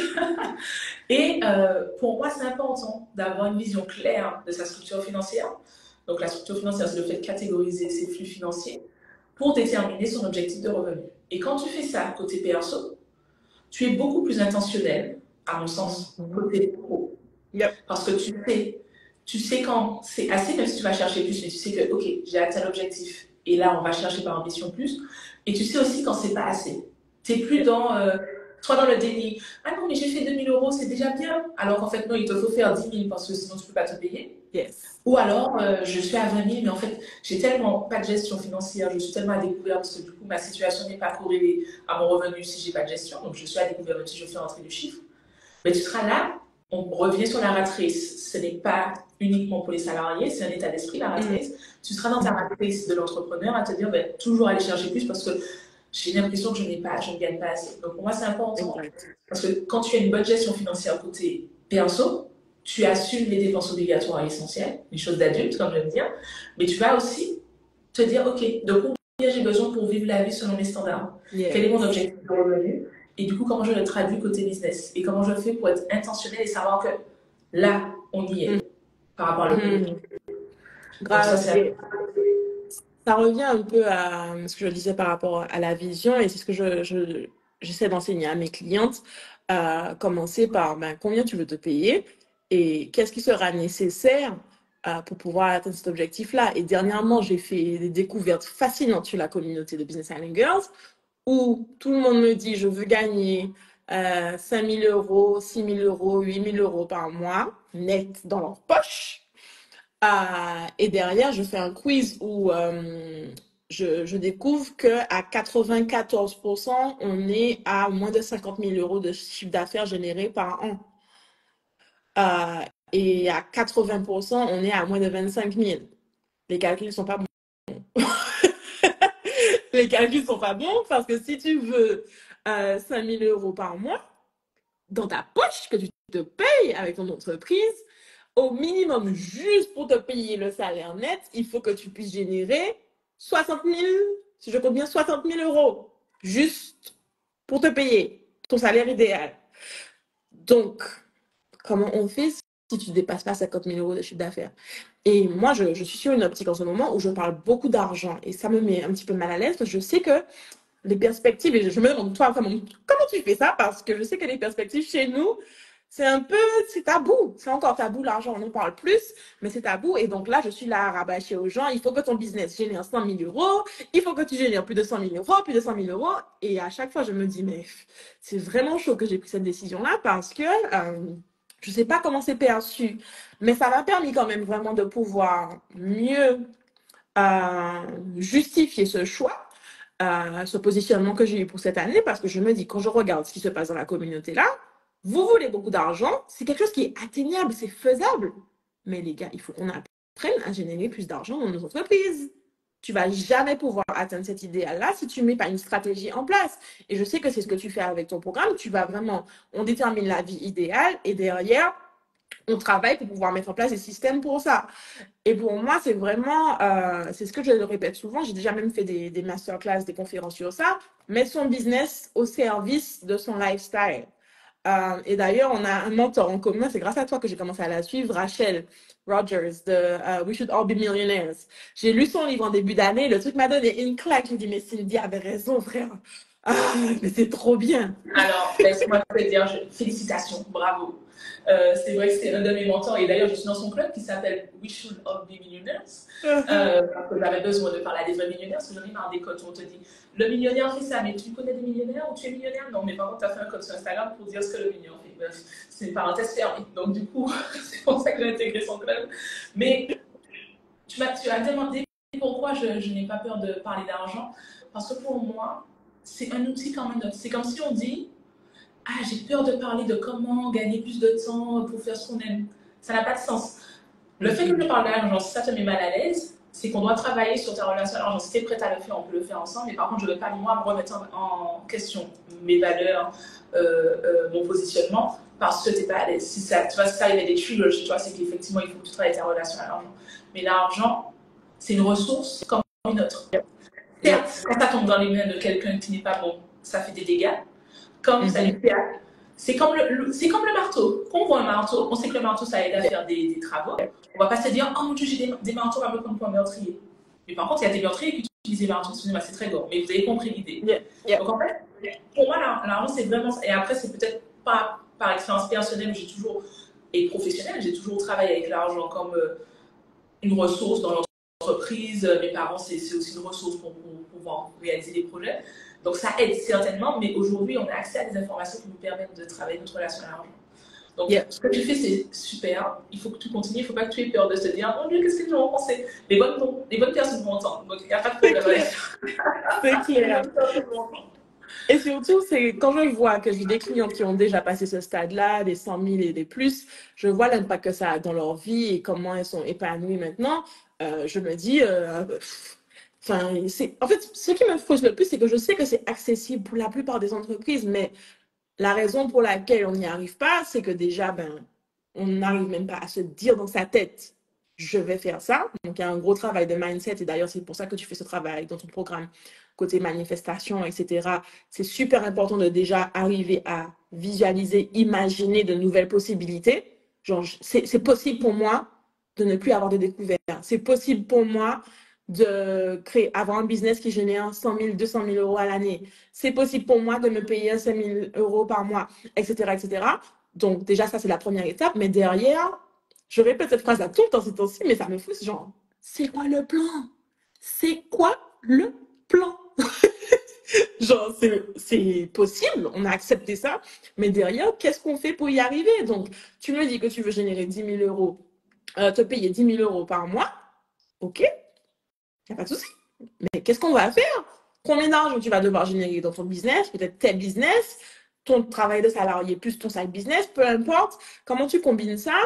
Et pour moi, c'est important d'avoir une vision claire de sa structure financière. Donc la structure financière, c'est le fait de catégoriser ses flux financiers pour déterminer son objectif de revenu. Et quand tu fais ça côté perso, tu es beaucoup plus intentionnel, à mon sens, côté pro. Yep. Parce que tu sais quand c'est assez, même si tu vas chercher plus, mais tu sais que, ok, j'ai atteint l'objectif. Et là, on va chercher par ambition plus. Et tu sais aussi quand c'est pas assez. Tu n'es plus dans, soit dans le déni. Ah non, mais j'ai fait 2 000 euros, c'est déjà bien. Alors qu'en fait, non, il te faut faire 10 000 parce que sinon, tu ne peux pas te payer. Yes. Ou alors, je suis à 20 000, mais en fait, j'ai tellement pas de gestion financière, je suis tellement à découvert parce que du coup, ma situation n'est pas corrélée à mon revenu si j'ai pas de gestion. Donc, je suis à découvert même si je fais rentrer du chiffre. Mais tu seras là, on revient sur la rat race. Ce n'est pas uniquement pour les salariés, c'est un état d'esprit, la rat race. Tu seras dans ta rat race de l'entrepreneur à te dire, ben, toujours aller chercher plus parce que j'ai l'impression que je ne gagne pas assez. Donc, pour moi, c'est important. Parce que quand tu as une bonne gestion financière côté perso, tu assumes les dépenses obligatoires et essentielles, les choses d'adultes, comme je viens de dire, mais tu vas aussi te dire, OK, de combien j'ai besoin pour vivre la vie selon mes standards? Quel est mon objectif de revenu? Et du coup, comment je le traduis côté business? Et comment je fais pour être intentionnel et savoir que là, on y est par rapport à l'autre. Ça revient un peu à ce que je disais par rapport à la vision et c'est ce que j'essaie d'enseigner à mes clientes. Commencer par combien tu veux te payer et qu'est-ce qui sera nécessaire pour pouvoir atteindre cet objectif-là. Et dernièrement, j'ai fait des découvertes fascinantes sur la communauté de Business Island Girls où tout le monde me dit je veux gagner 5 000 euros, 6 000 euros, 8 000 euros par mois net dans leur poche. Et derrière, je fais un quiz où je découvre qu'à 94%, on est à moins de 50 000 euros de chiffre d'affaires généré par an. Et à 80%, on est à moins de 25 000. Les calculs ne sont pas bons. Les calculs sont pas bons parce que si tu veux 5 000 euros par mois dans ta poche que tu te payes avec ton entreprise, au minimum, juste pour te payer le salaire net, il faut que tu puisses générer 60 000, si je compte bien, 60 000 euros, juste pour te payer ton salaire idéal. Donc, comment on fait si tu ne dépasses pas 50 000 euros de chiffre d'affaires? Et moi, je suis sur une optique en ce moment où je parle beaucoup d'argent et ça me met un petit peu mal à l'aise parce que je sais que les perspectives, et je me demande, toi, comment tu fais ça? Parce que je sais que les perspectives chez nous, c'est tabou. C'est encore tabou, l'argent, on en parle plus, mais c'est tabou. Et donc là, je suis là à rabâcher aux gens, il faut que ton business génère 100 000 euros, il faut que tu génères plus de 100 000 euros, plus de 100 000 euros. Et à chaque fois, je me dis, mais c'est vraiment chaud que j'ai pris cette décision-là parce que je ne sais pas comment c'est perçu, mais ça m'a permis quand même vraiment de pouvoir mieux justifier ce choix. Ce positionnement que j'ai eu pour cette année parce que je me dis, quand je regarde ce qui se passe dans la communauté là, vous voulez beaucoup d'argent, c'est quelque chose qui est atteignable, c'est faisable. Mais les gars, il faut qu'on apprenne à générer plus d'argent dans nos entreprises. Tu vas jamais pouvoir atteindre cet idéal-là si tu ne mets pas une stratégie en place. Et je sais que c'est ce que tu fais avec ton programme. Tu vas vraiment, on détermine la vie idéale et derrière, on travaille pour pouvoir mettre en place des systèmes pour ça. Et pour moi, c'est vraiment, c'est ce que je le répète souvent, j'ai déjà même fait des masterclass, des conférences sur ça, mettre son business au service de son lifestyle. Et d'ailleurs, on a un mentor en commun, c'est grâce à toi que j'ai commencé à la suivre, Rachel Rogers de We Should All Be Millionaires. J'ai lu son livre en début d'année, le truc m'a donné une claque, je me dis, mais Cindy avait raison, frère. Mais c'est trop bien. Alors, laisse-moi te dire, félicitations, bravo. C'est vrai que c'est un de mes mentors et d'ailleurs je suis dans son club qui s'appelle We Should All Be Millionaires parce que j'avais besoin de parler à des vrais millionnaires parce que j'en ai marre des codes où on te dit le millionnaire fait ça mais tu connais des millionnaires ou tu es millionnaire? Non mais par contre tu as fait un code sur Instagram pour dire ce que le millionnaire fait. Bref, c'est une parenthèse fermée donc du coup c'est pour ça que j'ai intégré son club. Mais tu as demandé pourquoi je n'ai pas peur de parler d'argent parce que pour moi c'est un outil quand même. C'est comme si on dit ah, j'ai peur de parler de comment gagner plus de temps pour faire ce qu'on aime. Ça n'a pas de sens. Le fait que je parle d'argent, si ça te met mal à l'aise, c'est qu'on doit travailler sur ta relation à l'argent. Si tu es prête à le faire, on peut le faire ensemble. Mais par contre, je ne veux pas, moi, me remettre en question mes valeurs, mon positionnement, parce que tu n'es pas à l'aise. Si ça arrive à des triggers chez toi, c'est qu'effectivement, il faut que tu travailles ta relation à l'argent. Mais l'argent, c'est une ressource comme une autre. Certes, quand ça tombe dans les mains de quelqu'un qui n'est pas bon, ça fait des dégâts. Comme ça lui fait. C'est comme le marteau. Quand on voit un marteau, on sait que le marteau, ça aide à faire des travaux. On ne va pas se dire, oh mon Dieu, j'ai des marteaux à me prendre pour un meurtrier. Mais par contre, il y a des meurtriers qui utiliser l'argent, excusez-moi, c'est très gore, mais vous avez compris l'idée. Yeah, yeah. Donc en fait, pour moi, l'argent, c'est vraiment ça. Et après, c'est peut-être pas par expérience personnelle, j'ai toujours, et professionnelle, j'ai toujours travaillé avec l'argent comme une ressource dans l'entreprise. Mes parents, c'est aussi une ressource pour pouvoir réaliser des projets. Donc ça aide certainement, mais aujourd'hui, on a accès à des informations qui nous permettent de travailler notre relation à l'argent. Donc, ce que tu fais, c'est super. Il faut que tu continues. Il ne faut pas que tu aies peur de se dire, mon Dieu, qu'est-ce que les gens vont penser? Les bonnes personnes vont entendre. Donc, il n'y a pas de problème. C'est clair. Et surtout, c'est quand je vois que j'ai des clients qui ont déjà passé ce stade-là, des 100 000 et des plus, je vois l'impact que ça a dans leur vie et comment elles sont épanouies maintenant. Je me dis, enfin, en fait, ce qui me frustre le plus, c'est que je sais que c'est accessible pour la plupart des entreprises, mais la raison pour laquelle on n'y arrive pas, c'est que déjà, on n'arrive même pas à se dire dans sa tête, je vais faire ça. Donc, il y a un gros travail de mindset. Et d'ailleurs, c'est pour ça que tu fais ce travail dans ton programme côté manifestation, etc. C'est super important de déjà arriver à visualiser, imaginer de nouvelles possibilités. Genre, c'est possible pour moi de ne plus avoir de découvertes. C'est possible pour moi de créer, avoir un business qui génère 100 000, 200 000 euros à l'année. C'est possible pour moi de me payer 5 000 euros par mois, etc., etc. Donc, déjà, ça, c'est la première étape. Mais derrière, je répète cette phrase à tout le temps ces temps-ci, mais ça me fout, genre, c'est quoi le plan? C'est quoi le plan? Genre, c'est possible, on a accepté ça, mais derrière, qu'est-ce qu'on fait pour y arriver? Donc, tu me dis que tu veux générer 10 000 euros, te payer 10 000 euros par mois, ok, il n'y a pas de souci. Mais qu'est-ce qu'on va faire? Combien d'argent tu vas devoir générer dans ton business, peut-être tel business, ton travail de salarié plus ton side business, peu importe. Comment tu combines ça?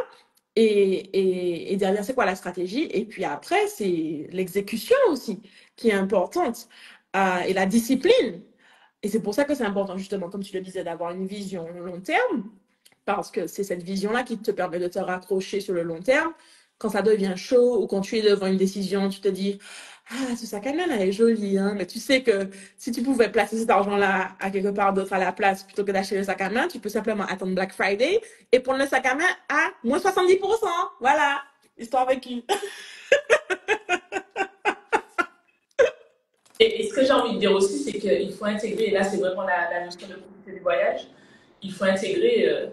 Et derrière, c'est quoi la stratégie? Et puis après, c'est l'exécution aussi qui est importante et la discipline. Et c'est pour ça que c'est important, justement, comme tu le disais, d'avoir une vision long terme, parce que c'est cette vision-là qui te permet de te raccrocher sur le long terme. Quand ça devient chaud ou quand tu es devant une décision, tu te dis, ah, ce sac à main, là, est joli, hein, mais tu sais que si tu pouvais placer cet argent-là à quelque part d'autre à la place, plutôt que d'acheter le sac à main, tu peux simplement attendre Black Friday et prendre le sac à main à moins 70%. Voilà, histoire vécue. Et ce que j'ai envie de dire aussi, c'est qu'il faut intégrer, et là c'est vraiment la notion de profiter du voyage, il faut intégrer,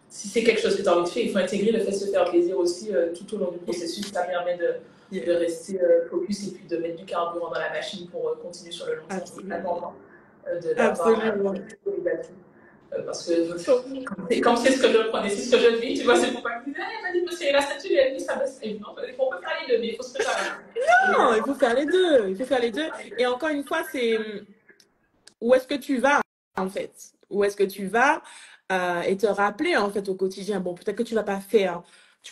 si c'est quelque chose que tu as envie de faire, il faut intégrer le fait de se faire plaisir aussi tout au long du processus. Ça permet de rester focus et puis de mettre du carburant dans la machine pour continuer sur le long terme. C'est tellement Absolument. Parce que comme c'est ce que je prenais, c'est ce que je vis, tu vois, c'est pour pas que tu dises, vas-y, monsieur, la statue, elle dit ça, non, on peut faire les deux, mais il faut se préparer. Non, il faut faire les deux. Il faut faire les deux. Et encore une fois, c'est où est-ce que tu vas, en fait? Où est-ce que tu vas et te rappeler, en fait, au quotidien. Bon, peut-être que tu vas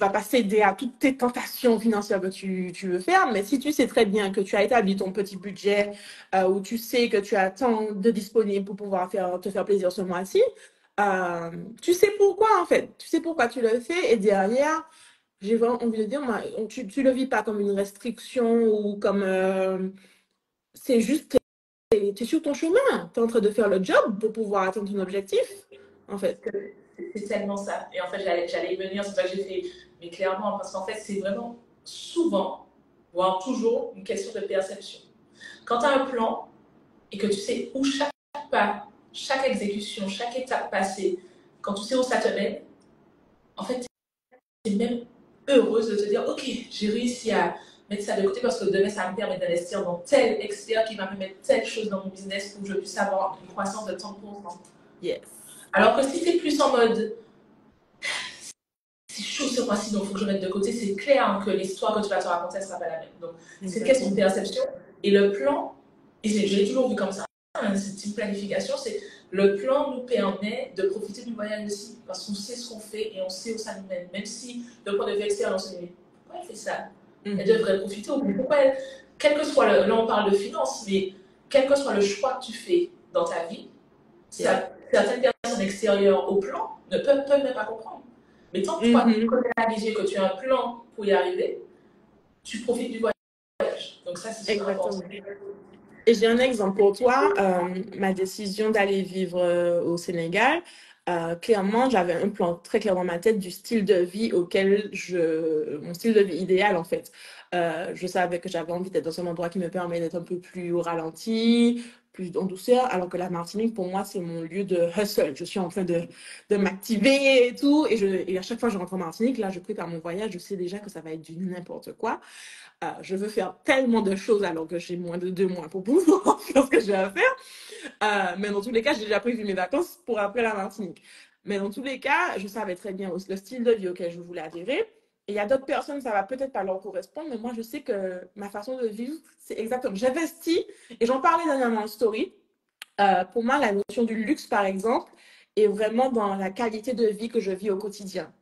pas céder à toutes tes tentations financières que tu veux faire, mais si tu sais très bien que tu as établi ton petit budget, où tu sais que tu as tant de disponible pour pouvoir te faire plaisir ce mois-ci, tu sais pourquoi, en fait. Tu sais pourquoi tu le fais et derrière, j'ai vraiment envie de dire, tu le vis pas comme une restriction ou comme... c'est juste tu es sur ton chemin, tu es en train de faire le job pour pouvoir atteindre ton objectif, en fait. C'est tellement ça. Et en fait, j'allais y venir, c'est ça que j'ai fait, mais clairement, parce qu'en fait, c'est vraiment souvent, voire toujours, une question de perception. Quand tu as un plan et que tu sais où chaque pas, chaque exécution, chaque étape passée, quand tu sais où ça te mène, en fait, tu es même heureuse de te dire, ok, j'ai réussi à mettre ça de côté parce que demain, ça me permet d'investir dans tel expert qui va me mettre telle chose dans mon business pour que je puisse avoir une croissance de 30%. Yes. Alors que si c'est plus en mode, c'est chaud ce mois-ci, donc il faut que je mette de côté, c'est clair hein, que l'histoire que tu vas te raconter, elle ne sera pas la même. Donc, c'est une question de perception. Et le plan, et je l'ai toujours vu comme ça, hein, cette une planification, c'est le plan nous permet de profiter du voyage aussi, parce qu'on sait ce qu'on fait et on sait où ça nous mène. Même si, de point de vue extérieur, on se dit, pourquoi elle fait ça? Elle devrait profiter. Pourquoi elle, quel que soit le, là on parle de finances, mais quel que soit le choix que tu fais dans ta vie, certaines personnes extérieures au plan ne peuvent même pas comprendre. Mais tant que toi, tu connais la vision, que tu as un plan pour y arriver, tu profites du voyage. Donc ça, c'est super important. Et j'ai un exemple pour toi. Ma décision d'aller vivre au Sénégal, Clairement, j'avais un plan très clair dans ma tête du style de vie mon style de vie idéal en fait. Je savais que j'avais envie d'être dans un endroit qui me permet d'être un peu plus au ralenti, plus en douceur, alors que la Martinique, pour moi, c'est mon lieu de hustle. Je suis en train de m'activer et tout. Et à chaque fois que je rentre en Martinique, là, je prépare mon voyage, je sais déjà que ça va être du n'importe quoi. Je veux faire tellement de choses alors que j'ai moins de 2 mois pour pouvoir faire ce que j'ai à faire. Mais dans tous les cas, j'ai déjà prévu mes vacances pour après la Martinique. Mais dans tous les cas, je savais très bien le style de vie auquel je voulais adhérer. Et il y a d'autres personnes, ça va peut-être pas leur correspondre, mais moi, je sais que ma façon de vivre, c'est exactement. J'investis, et j'en parlais dernièrement en story. Pour moi, la notion du luxe, par exemple, est vraiment dans la qualité de vie que je vis au quotidien.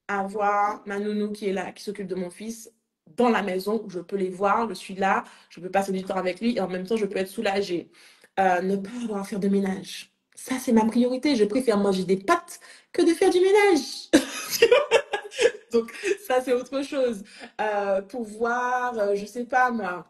Avoir ma nounou qui est là, qui s'occupe de mon fils dans la maison où je peux les voir, je suis là, je peux passer du temps avec lui et en même temps, je peux être soulagée. Ne pas avoir à faire de ménage. Ça, c'est ma priorité. Je préfère manger des pâtes que de faire du ménage. Donc, ça, c'est autre chose. Pouvoir, je sais pas moi,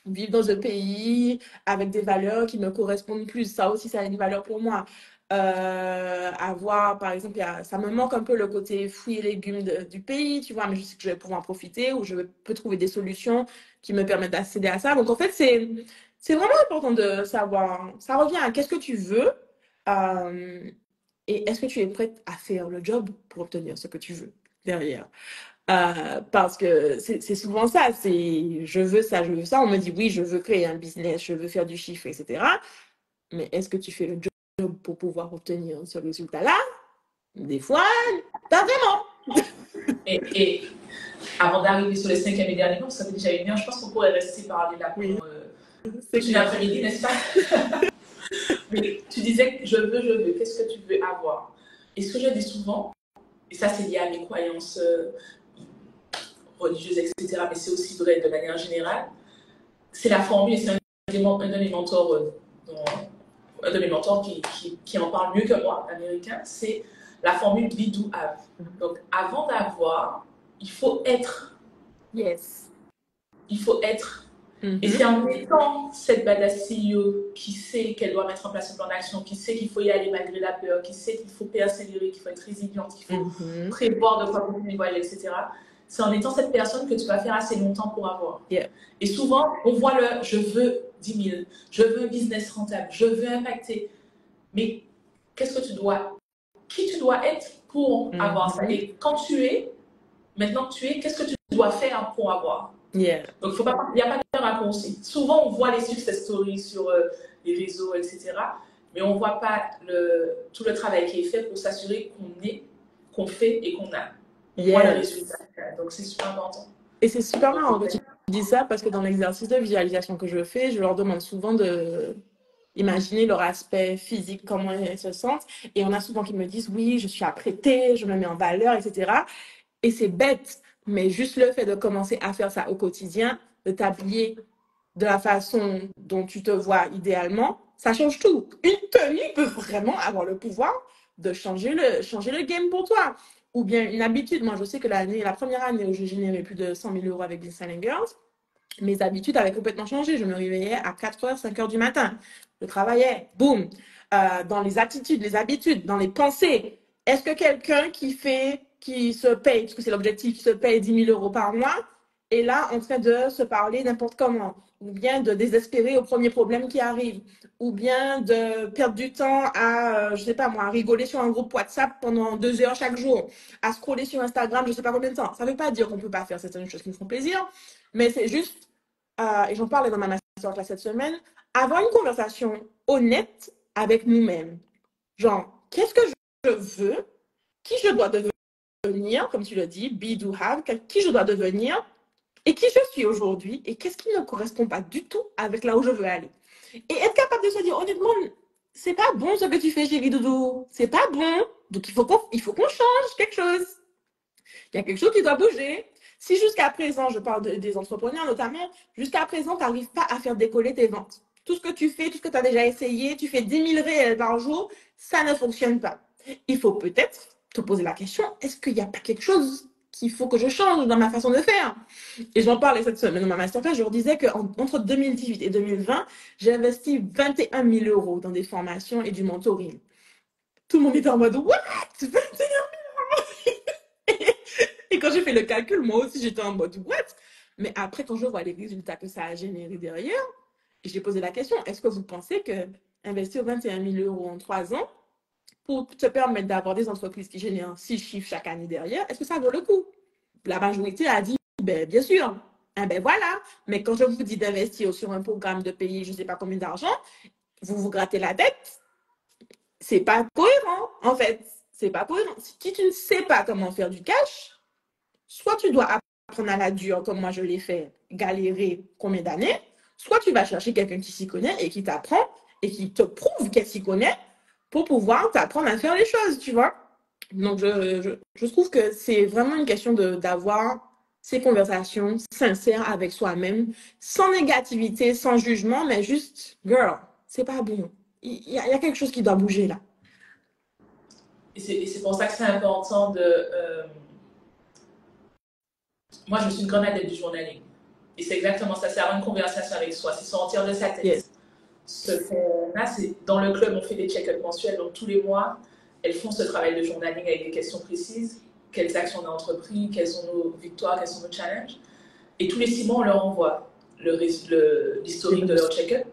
vivre dans un pays avec des valeurs qui me correspondent plus. Ça aussi, ça a une valeur pour moi. Avoir, par exemple, ça me manque un peu le côté fruits et légumes du pays, tu vois, mais je sais que je vais pouvoir en profiter ou peux trouver des solutions qui me permettent d'accéder à ça. Donc, en fait, c'est vraiment important de savoir. Ça revient à qu'est-ce que tu veux euh, et est-ce que tu es prête à faire le job pour obtenir ce que tu veux derrière. Parce que c'est souvent ça, c'est je veux ça, je veux ça. On me dit oui, je veux créer un business, je veux faire du chiffre, etc. Mais est-ce que tu fais le job pour pouvoir obtenir ce résultat-là? Des fois, pas vraiment. Et avant d'arriver sur le cinquième et dernier jour, ça fait déjà 1 heure, je pense qu'on pourrait rester parler là Oui, pendant c'est toute une clair. après-midi, n'est-ce pas? Mais tu disais que je veux, qu'est-ce que tu veux avoir? Et ce que je dis souvent, et ça c'est lié à mes croyances religieuses, etc., mais c'est aussi vrai de manière générale, c'est la formule, et c'est un de mes mentors, un de mes mentors qui en parle mieux que moi, américain, c'est la formule be do have. Donc avant d'avoir, il faut être. Yes. Il faut être. Et Mhm. c'est en étant cette badass CEO qui sait qu'elle doit mettre en place un plan d'action, qui sait qu'il faut y aller malgré la peur, qui sait qu'il faut persévérer, qu'il faut être résiliente, qu'il faut Mhm. prévoir de quoi continuer voyager, etc. C'est en étant cette personne que tu vas faire assez longtemps pour avoir. Yeah. Et souvent, on voit le je veux 10 000, je veux un business rentable, je veux impacter. Mais qu'est-ce que tu dois, qui tu dois être pour avoir ça? Mhm. Et quand tu es, maintenant que tu es, qu'est-ce que tu dois faire pour avoir? Yeah. Donc, il n'y a pas de raccourci. Souvent, on voit les success stories sur les réseaux, etc. Mais on ne voit pas tout le travail qui est fait pour s'assurer qu'on fait et qu'on a. On voit le Yes. résultat. Donc, c'est super important. Et c'est super Donc, marrant que tu dis ça parce que dans l'exercice de visualisation que je fais, je leur demande souvent de imaginer leur aspect physique, comment ils se sentent. Et on a souvent qui me disent, oui, je suis apprêtée, je me mets en valeur, etc. Et c'est bête, mais juste le fait de commencer à faire ça au quotidien, de t'habiller de la façon dont tu te vois idéalement, ça change tout. Une tenue peut vraiment avoir le pouvoir de changer le game pour toi. Ou bien une habitude. Moi, je sais que la première année où j'ai généré plus de 100 000 euros avec Business Girls, mes habitudes avaient complètement changé. Je me réveillais à 4h, 5h du matin. Je travaillais, boum. Dans les attitudes, les habitudes, dans les pensées. Est-ce que quelqu'un qui se paye, parce que c'est l'objectif, qui se paye 10 000 euros par mois, est là en train de se parler n'importe comment? Ou bien de désespérer au premier problème qui arrive? Ou bien de perdre du temps à, je sais pas moi, à rigoler sur un groupe WhatsApp pendant 2 heures chaque jour, à scroller sur Instagram, je sais pas combien de temps. Ça ne veut pas dire qu'on ne peut pas faire certaines choses qui nous font plaisir, mais c'est juste et j'en parlais dans ma masterclass cette semaine, avoir une conversation honnête avec nous-mêmes. Genre, qu'est-ce que je veux? Qui je dois devenir, comme tu l'as dit, be, do, have, qui je dois devenir et qui je suis aujourd'hui et qu'est-ce qui ne correspond pas du tout avec là où je veux aller. Et être capable de se dire honnêtement, c'est pas bon ce que tu fais, chérie Doudou. C'est pas bon. Donc il faut qu'on change quelque chose. Il y a quelque chose qui doit bouger. Si jusqu'à présent, je parle des entrepreneurs notamment, jusqu'à présent, tu n'arrives pas à faire décoller tes ventes. Tout ce que tu fais, tout ce que tu as déjà essayé, tu fais 10 000 réels par jour, ça ne fonctionne pas. Il faut peut-être te poser la question, est-ce qu'il n'y a pas quelque chose qu'il faut que je change dans ma façon de faire? Et j'en parlais cette semaine dans ma masterclass, je leur disais qu'entre 2018 et 2020, j'ai investi 21 000 euros dans des formations et du mentoring. Tout le monde était en mode, what? 21 000 euros. Et quand j'ai fait le calcul, moi aussi, j'étais en mode, what? Mais après, quand je vois les résultats que ça a généré derrière, j'ai posé la question, est-ce que vous pensez que investir 21 000 euros en 3 ans pour te permettre d'avoir des entreprises qui génèrent 6 chiffres chaque année derrière, est-ce que ça vaut le coup? La majorité a dit, ben, bien sûr. Eh ben voilà. Mais quand je vous dis d'investir sur un programme de payer je ne sais pas combien d'argent, vous vous grattez la tête. C'est pas cohérent, en fait. C'est pas cohérent. Si tu ne sais pas comment faire du cash, soit tu dois apprendre à la dure, comme moi je l'ai fait, galérer combien d'années, soit tu vas chercher quelqu'un qui s'y connaît et qui t'apprend et qui te prouve qu'elle s'y connaît pour pouvoir t'apprendre à faire les choses, tu vois. Donc, je trouve que c'est vraiment une question d'avoir ces conversations sincères avec soi-même, sans négativité, sans jugement, mais juste, girl, c'est pas bon. Il y a quelque chose qui doit bouger là. Et c'est pour ça que c'est important de. Moi, je suis une grande adepte du journaling. Et c'est exactement ça, c'est avoir une conversation avec soi, c'est sortir de sa tête. Yes. Ce qu'on a, c'est dans le club, on fait des check-ups mensuels, donc tous les mois, elles font ce travail de journaling avec des questions précises, quelles actions on a entreprises, quelles sont nos victoires, quels sont nos challenges. Et tous les 6 mois, on leur envoie l'historique de leur check-up.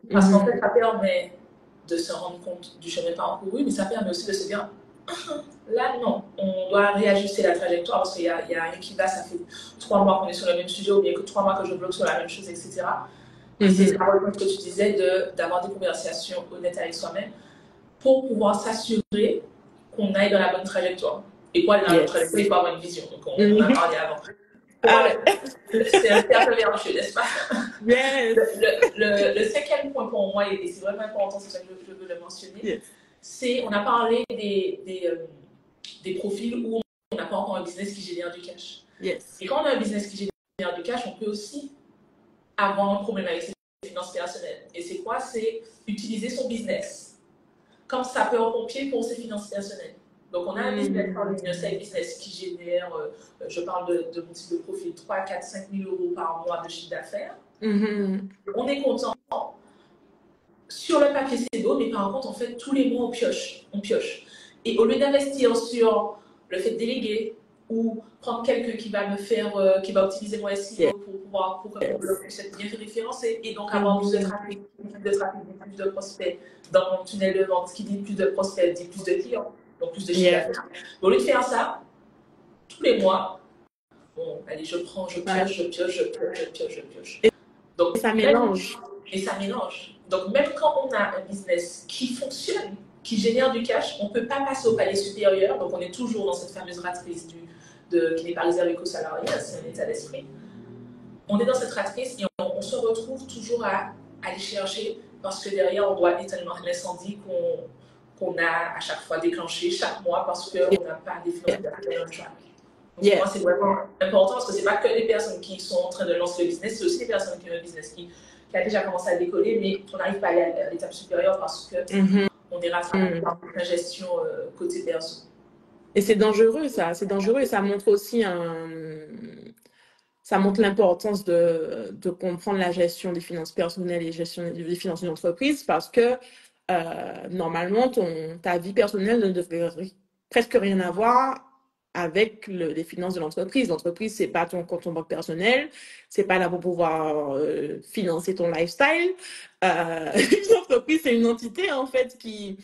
Parce qu'en fait, ça permet de se rendre compte du chemin parcouru, mais ça permet aussi de se dire, là, non, on doit réajuster la trajectoire parce qu'il y a rien qui va, ça fait 3 mois qu'on est sur le même sujet ou bien que 3 mois que je bloque sur la même chose, etc. Et c'est ça ce que tu disais d'avoir des conversations honnêtes avec soi-même pour pouvoir s'assurer qu'on aille dans la bonne trajectoire. Et pour aller dans la bonne trajectoire, il faut avoir une vision. Donc, on a parlé avant. C'est un cercle vertueux, n'est-ce pas? Yes. Le cinquième point pour moi, et c'est vraiment important, c'est ça que je veux le mentionner, c'est, on a parlé des profils où on n'a pas encore un business qui génère du cash. Yes. Et quand on a un business qui génère du cash, on peut aussi avoir un problème avec ses finances personnelles. Et c'est quoi? C'est utiliser son business comme sapeur-pompier pour ses finances personnelles. Donc, on a un business en ligne, un side business qui génère, je parle de mon type de profil, 3, 4, 5 000 euros par mois de chiffre d'affaires. On est content. Sur le papier, c'est beau, mais par contre, en fait, tous les mois, on pioche. Et au lieu d'investir sur le fait de déléguer ou prendre quelqu'un qui va me faire, qui va optimiser mon SEO pour que mon blog puisse être bien référencé et donc avoir plus de trafic, plus de prospects dans mon tunnel de vente. Ce qui dit plus de prospects dit plus de clients, donc plus de chiffre d'affaires. Au lieu de faire ça, tous les mois, bon, allez, je pioche. Donc, ça mélange. Et ça mélange. Donc, même quand on a un business qui fonctionne, qui génère du cash, on ne peut pas passer au palier supérieur. Donc, on est toujours dans cette fameuse ratrice qui n'est pas réservée qu'aux salariés, c'est un état d'esprit. On est dans cette ratrice et on se retrouve toujours à aller chercher parce que derrière, on doit éteindre l'incendie qu'on a à chaque fois déclenché, chaque mois, parce qu'on n'a pas des finances de track. Donc, pour moi, c'est vraiment important parce que ce n'est pas que les personnes qui sont en train de lancer le business, c'est aussi les personnes qui ont un business qui a déjà commencé à décoller, mais on n'arrive pas à aller à l'étape supérieure parce qu'on est rattrapé par la gestion côté perso. Et c'est dangereux, ça. C'est dangereux et ça montre aussi ça montre l'importance de comprendre la gestion des finances personnelles et gestion des finances d'une entreprise parce que normalement, ta vie personnelle ne devrait presque rien avoir avec les finances de l'entreprise. L'entreprise, c'est pas ton compte en banque personnel, c'est pas là pour pouvoir financer ton lifestyle. L'entreprise, c'est une entité en fait qui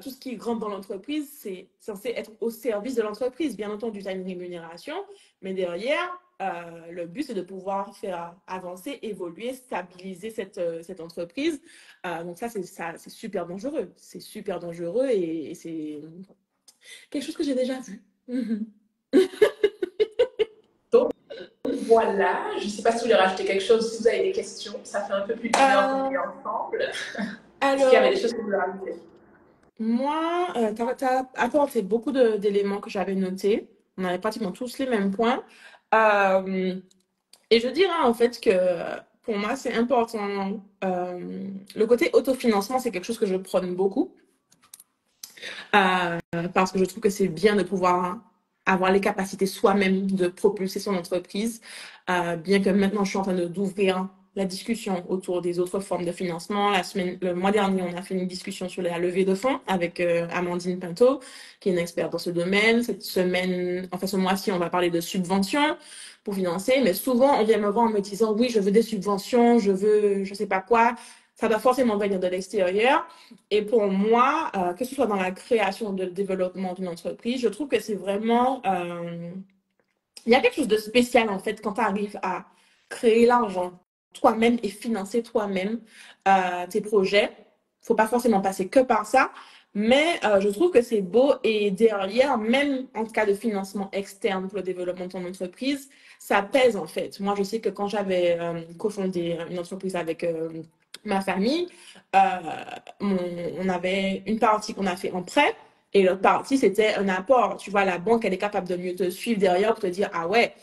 tout ce qui rentre dans l'entreprise, c'est censé être au service de l'entreprise. Bien entendu, tu as une rémunération, mais derrière, le but, c'est de pouvoir faire avancer, évoluer, stabiliser cette entreprise. Donc ça, c'est super dangereux. C'est super dangereux et c'est quelque chose que j'ai déjà vu. Donc, voilà. Je ne sais pas si vous voulez rajouter quelque chose, si vous avez des questions. Ça fait un peu plus d'une heure qu'on est ensemble. Est-ce qu'il y avait des choses que vous voulez rajouter? Moi, tu as apporté beaucoup d'éléments que j'avais notés. On avait pratiquement tous les mêmes points. Et je dirais en fait que pour moi, c'est important. Le côté autofinancement, c'est quelque chose que je prône beaucoup. Parce que je trouve que c'est bien de pouvoir avoir les capacités soi-même de propulser son entreprise. Bien que maintenant, je suis en train d'ouvrir la discussion autour des autres formes de financement. Le mois dernier, on a fait une discussion sur la levée de fonds avec Amandine Pinto, qui est une experte dans ce domaine. Cette semaine, enfin ce mois-ci, on va parler de subventions pour financer. Mais souvent, on vient me voir en me disant, oui, je veux des subventions, je veux, je sais pas quoi. Ça doit forcément venir de l'extérieur. Et pour moi, que ce soit dans la création ou le développement d'une entreprise, je trouve que c'est vraiment il y a quelque chose de spécial en fait quand tu arrives à créer l'argent toi-même et financer toi-même tes projets. Faut pas forcément passer que par ça, mais je trouve que c'est beau et derrière, même en cas de financement externe pour le développement de ton entreprise, ça pèse en fait. Moi, je sais que quand j'avais cofondé une entreprise avec ma famille, euh, on avait une partie qu'on a fait en prêt et l'autre partie, c'était un apport. Tu vois, la banque, elle est capable de mieux te suivre derrière pour te dire, ah ouais,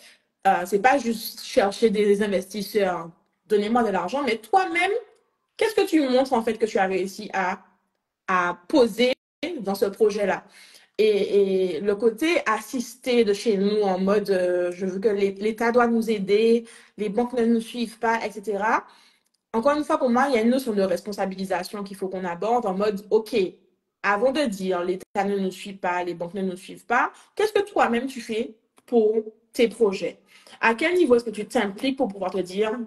c'est pas juste chercher des investisseurs, donnez-moi de l'argent, mais toi-même, qu'est-ce que tu montres en fait que tu as réussi à poser dans ce projet-là? Et le côté assisté de chez nous en mode, je veux que l'État doit nous aider, les banques ne nous suivent pas, etc. Encore une fois, pour moi, il y a une notion de responsabilisation qu'il faut qu'on aborde en mode, OK, avant de dire l'État ne nous suit pas, les banques ne nous suivent pas, qu'est-ce que toi-même tu fais pour tes projets? À quel niveau est-ce que tu t'impliques pour pouvoir te dire,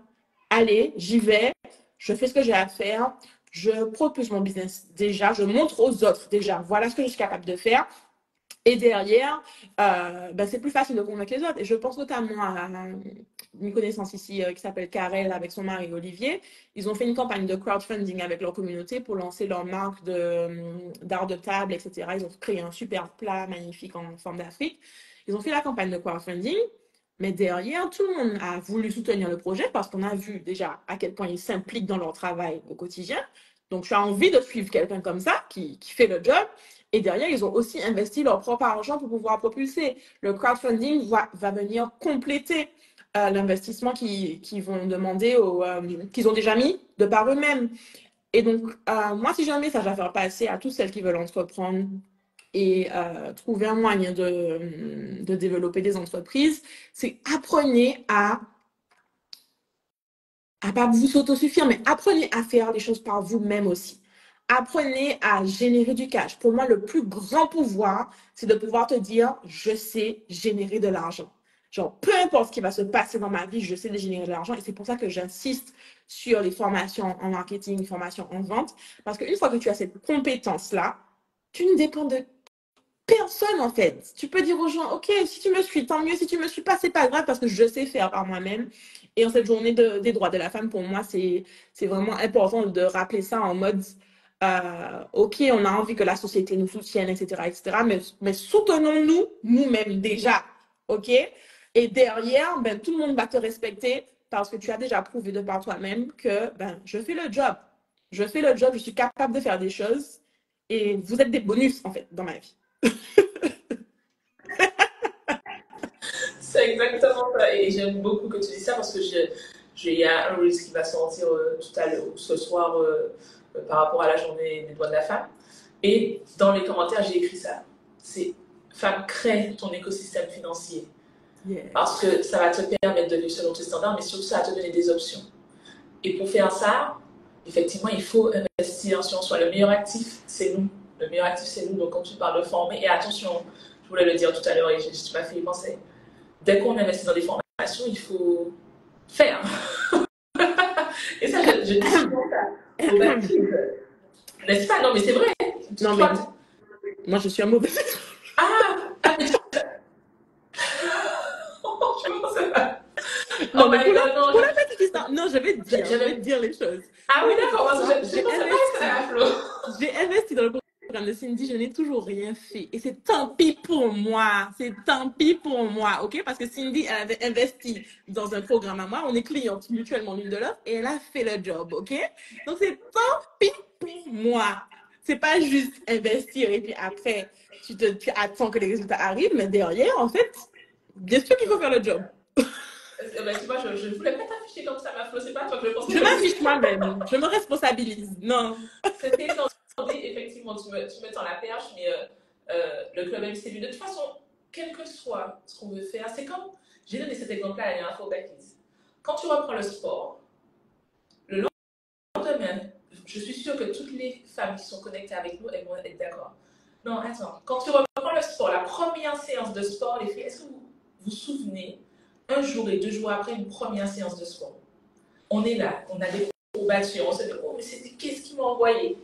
allez, j'y vais, je fais ce que j'ai à faire, je propose mon business déjà, je montre aux autres déjà, voilà ce que je suis capable de faire. Et derrière, ben, c'est plus facile de convaincre les autres. Et je pense notamment à une connaissance ici qui s'appelle Karel avec son mari Olivier. Ils ont fait une campagne de crowdfunding avec leur communauté pour lancer leur marque d'art de table, etc. Ils ont créé un super plat magnifique en forme d'Afrique. Ils ont fait la campagne de crowdfunding. Mais derrière, tout le monde a voulu soutenir le projet parce qu'on a vu déjà à quel point ils s'impliquent dans leur travail au quotidien. Donc, tu as envie de suivre quelqu'un comme ça qui fait le job. Et derrière, ils ont aussi investi leur propre argent pour pouvoir propulser. Le crowdfunding va venir compléter l'investissement qu'ils vont demander qu'ils ont déjà mis de par eux-mêmes. Et donc, moi, si j'ai un message à faire passer à toutes celles qui veulent entreprendre et trouver un moyen de développer des entreprises, c'est apprenez à pas vous autosuffire, mais apprenez à faire les choses par vous-même aussi. Apprenez à générer du cash. Pour moi, le plus grand pouvoir, c'est de pouvoir te dire, je sais générer de l'argent. Genre, peu importe ce qui va se passer dans ma vie, je sais générer de l'argent. Et c'est pour ça que j'insiste sur les formations en marketing, les formations en vente. Parce qu'une fois que tu as cette compétence-là, tu ne dépends de personne en fait. Tu peux dire aux gens, ok, si tu me suis, tant mieux. Si tu me suis pas, c'est pas grave parce que je sais faire par moi-même. Et en cette journée des droits de la femme, pour moi, c'est vraiment important de rappeler ça en mode, ok, on a envie que la société nous soutienne, etc., etc. Mais soutenons-nous nous-mêmes déjà, ok? Et derrière, ben, tout le monde va te respecter parce que tu as déjà prouvé de par toi-même que ben, je fais le job. Je fais le job, je suis capable de faire des choses. Et vous êtes des bonus, en fait, dans ma vie. C'est exactement ça. Et j'aime beaucoup que tu dis ça parce que il y a un Reels qui va sortir tout à l'heure, ce soir, par rapport à la journée des droits de la femme. Et dans les commentaires, j'ai écrit ça. C'est femme, crée ton écosystème financier. Yeah. Parce que ça va te permettre de vivre selon tes standards, mais surtout ça va te donner des options. Et pour faire ça, effectivement, il faut investir sur soi. Le meilleur actif, c'est nous. Le meilleur actif, c'est nous. Donc, quand tu parles de former, et attention, je voulais le dire tout à l'heure et tu m'as fait y penser. Dès qu'on investit dans des formations, il faut faire. Et ça, je dis souvent ça aux baptises. N'est-ce pas? Non, mais c'est vrai. Non, mais moi, je suis un mauvais exemple. Ah, mais je pensais pas. Non, Oh mais my god, non. pour la petite histoire, non, je vais te dire les choses. Ah oui, Pour la petite d'accord, parce que histoire, je pensais pas que ça à Flo. j'ai investi dans le programme de Cindy, je n'ai toujours rien fait. Et c'est tant pis pour moi. C'est tant pis pour moi, ok? Parce que Cindy, elle avait investi dans un programme à moi. On est clientes mutuellement l'une de l'autre et elle a fait le job, ok? Donc c'est tant pis pour moi. C'est pas juste investir et puis après, tu attends que les résultats arrivent, mais derrière, en fait, bien sûr qu'il faut faire le job. Ben, tu vois, je ne voulais pas t'afficher comme ça, ma Flo. C'est pas toi que je pensais Je que m'affiche moi-même. Je me responsabilise. Non. c'était tendu. Effectivement, tu me tends la perche, mais le club MCB, de toute façon, quel que soit ce qu'on veut faire, c'est comme, j'ai donné cet exemple-là à la dernière fois au Baptiste. Quand tu reprends le sport, je suis sûre que toutes les femmes qui sont connectées avec nous, elles vont être d'accord. Non, attends, quand tu reprends le sport, la première séance de sport, les filles, est-ce que vous vous souvenez, un jour et 2 jours après une première séance de sport, on est là, on a des courbatures, on se dit, oh, mais qu'est-ce qu'ils m'ont envoyé?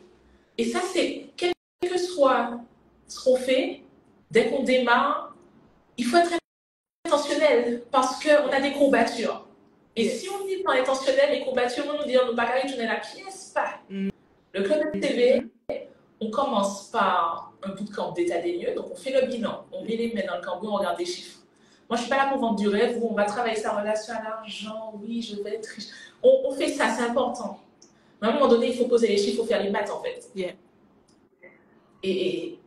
Et ça, c'est, quel que soit ce qu'on fait, dès qu'on démarre, il faut être intentionnel parce qu'on a des courbatures. Et si on n'est pas intentionnel, les courbatures vont nous dire, nous ne pas tourner la pièce, pas. Le club de TV, on commence par un bootcamp d'état des lieux, donc on fait le bilan, on met les mains dans le cambouis, on regarde des chiffres. Moi, je ne suis pas là pour vendre du rêve, où on va travailler sa relation à l'argent, oui, je vais être riche. On fait ça, c'est important. Mais à un moment donné, il faut poser les chiffres, il faut faire les maths, en fait. Yeah. Et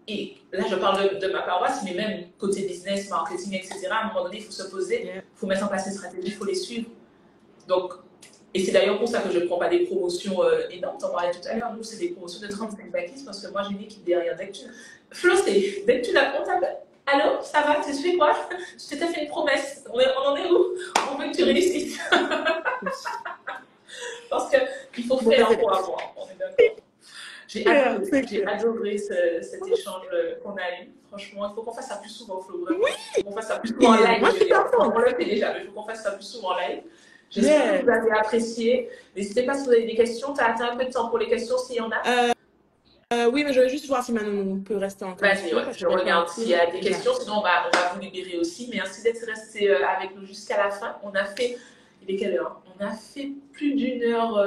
là, je parle de ma paroisse, mais même côté business, marketing, etc. À un moment donné, il faut se poser, il faut mettre en place des stratégies, il faut les suivre. Donc, et c'est d'ailleurs pour ça que je ne prends pas des promotions énormes. Tu en parlais tout à l'heure, nous, c'est des promotions de 35 backies parce que moi, j'ai une équipe derrière. Dès que tu l'as, on t'appelle. Allô, ça va, tu fais quoi? Je t'ai fait une promesse. On en est où? On veut que tu réussisses. Parce qu'il faut faire pour avoir. On est d'accord. J'ai adoré cet échange qu'on a eu. Franchement, il faut qu'on fasse ça plus souvent, Flo. Oui. Il faut qu'on fasse ça plus souvent en live. Moi, je suis d'accord. On le fait déjà, mais il faut qu'on fasse ça plus souvent en live. J'espère que vous avez apprécié. N'hésitez pas si vous avez des questions. Tu as un peu de temps pour les questions s'il y en a. Oui, mais je vais juste voir si Manon peut rester en contact. Vas-y, ouais, je regarde s'il y a des questions. Sinon, on va vous libérer aussi. Merci d'être resté avec nous jusqu'à la fin. On a fait, il est quelle heure? On a fait plus une heure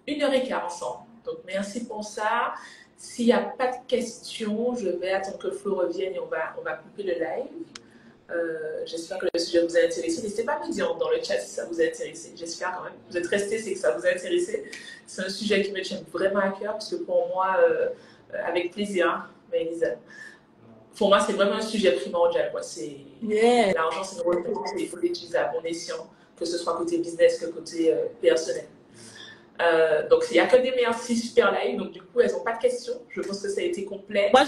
et quart ensemble. Donc, merci pour ça. S'il n'y a pas de questions, je vais attendre que Flo revienne et on va couper le live. J'espère que le sujet vous a intéressé. N'hésitez pas à me dire dans le chat si ça vous a intéressé. J'espère quand même. Vous êtes restés, c'est que ça vous a intéressé. C'est un sujet qui me tient vraiment à cœur parce que pour moi, avec plaisir, mais Elisa, pour moi, c'est vraiment un sujet primordial. L'argent, c'est une ressource et il faut l'utiliser à bon escient, que ce soit côté business que côté personnel. Donc, il n'y a que des merci super live. Donc, du coup, elles n'ont pas de questions. Je pense que ça a été complet. Moi,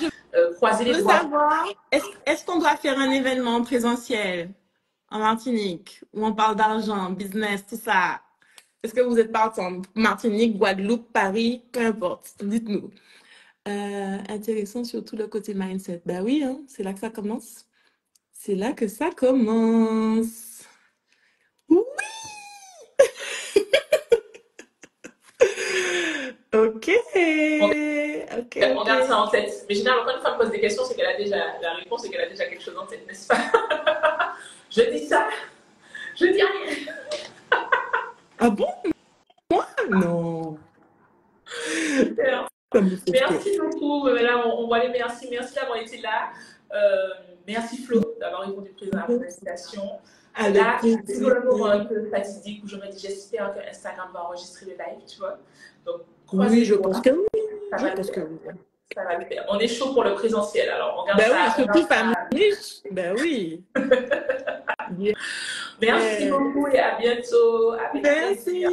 croiser les doigts. Savoir, est-ce qu'on doit faire un événement présentiel en Martinique où on parle d'argent, business, tout ça? Est-ce que vous êtes partant? Martinique, Guadeloupe, Paris, peu importe. Dites-nous. Intéressant surtout le côté mindset. Ben oui, hein, c'est là que ça commence. C'est là que ça commence. Oui! Ok. On garde ça en tête. Mais généralement, quand une femme pose des questions, c'est qu'elle a déjà la réponse, c'est qu'elle a déjà quelque chose en tête, n'est-ce pas? Je dis ça, je dis rien. Ah bon? Moi? Non. Super. Merci beaucoup. Là, on voit les merci. Merci d'avoir été là. Merci Flo d'avoir répondu présent à mon invitation. Là, c'est le moment un peu fatidique où je me dis j'espère que Instagram va enregistrer le live, tu vois. Donc, oui, je pense que oui. Ça va le faire. On est chaud pour le présentiel, alors on regarde ça. Oui, surtout famille. Ben oui. Merci beaucoup et à bientôt. Merci.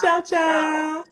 Ciao, ciao.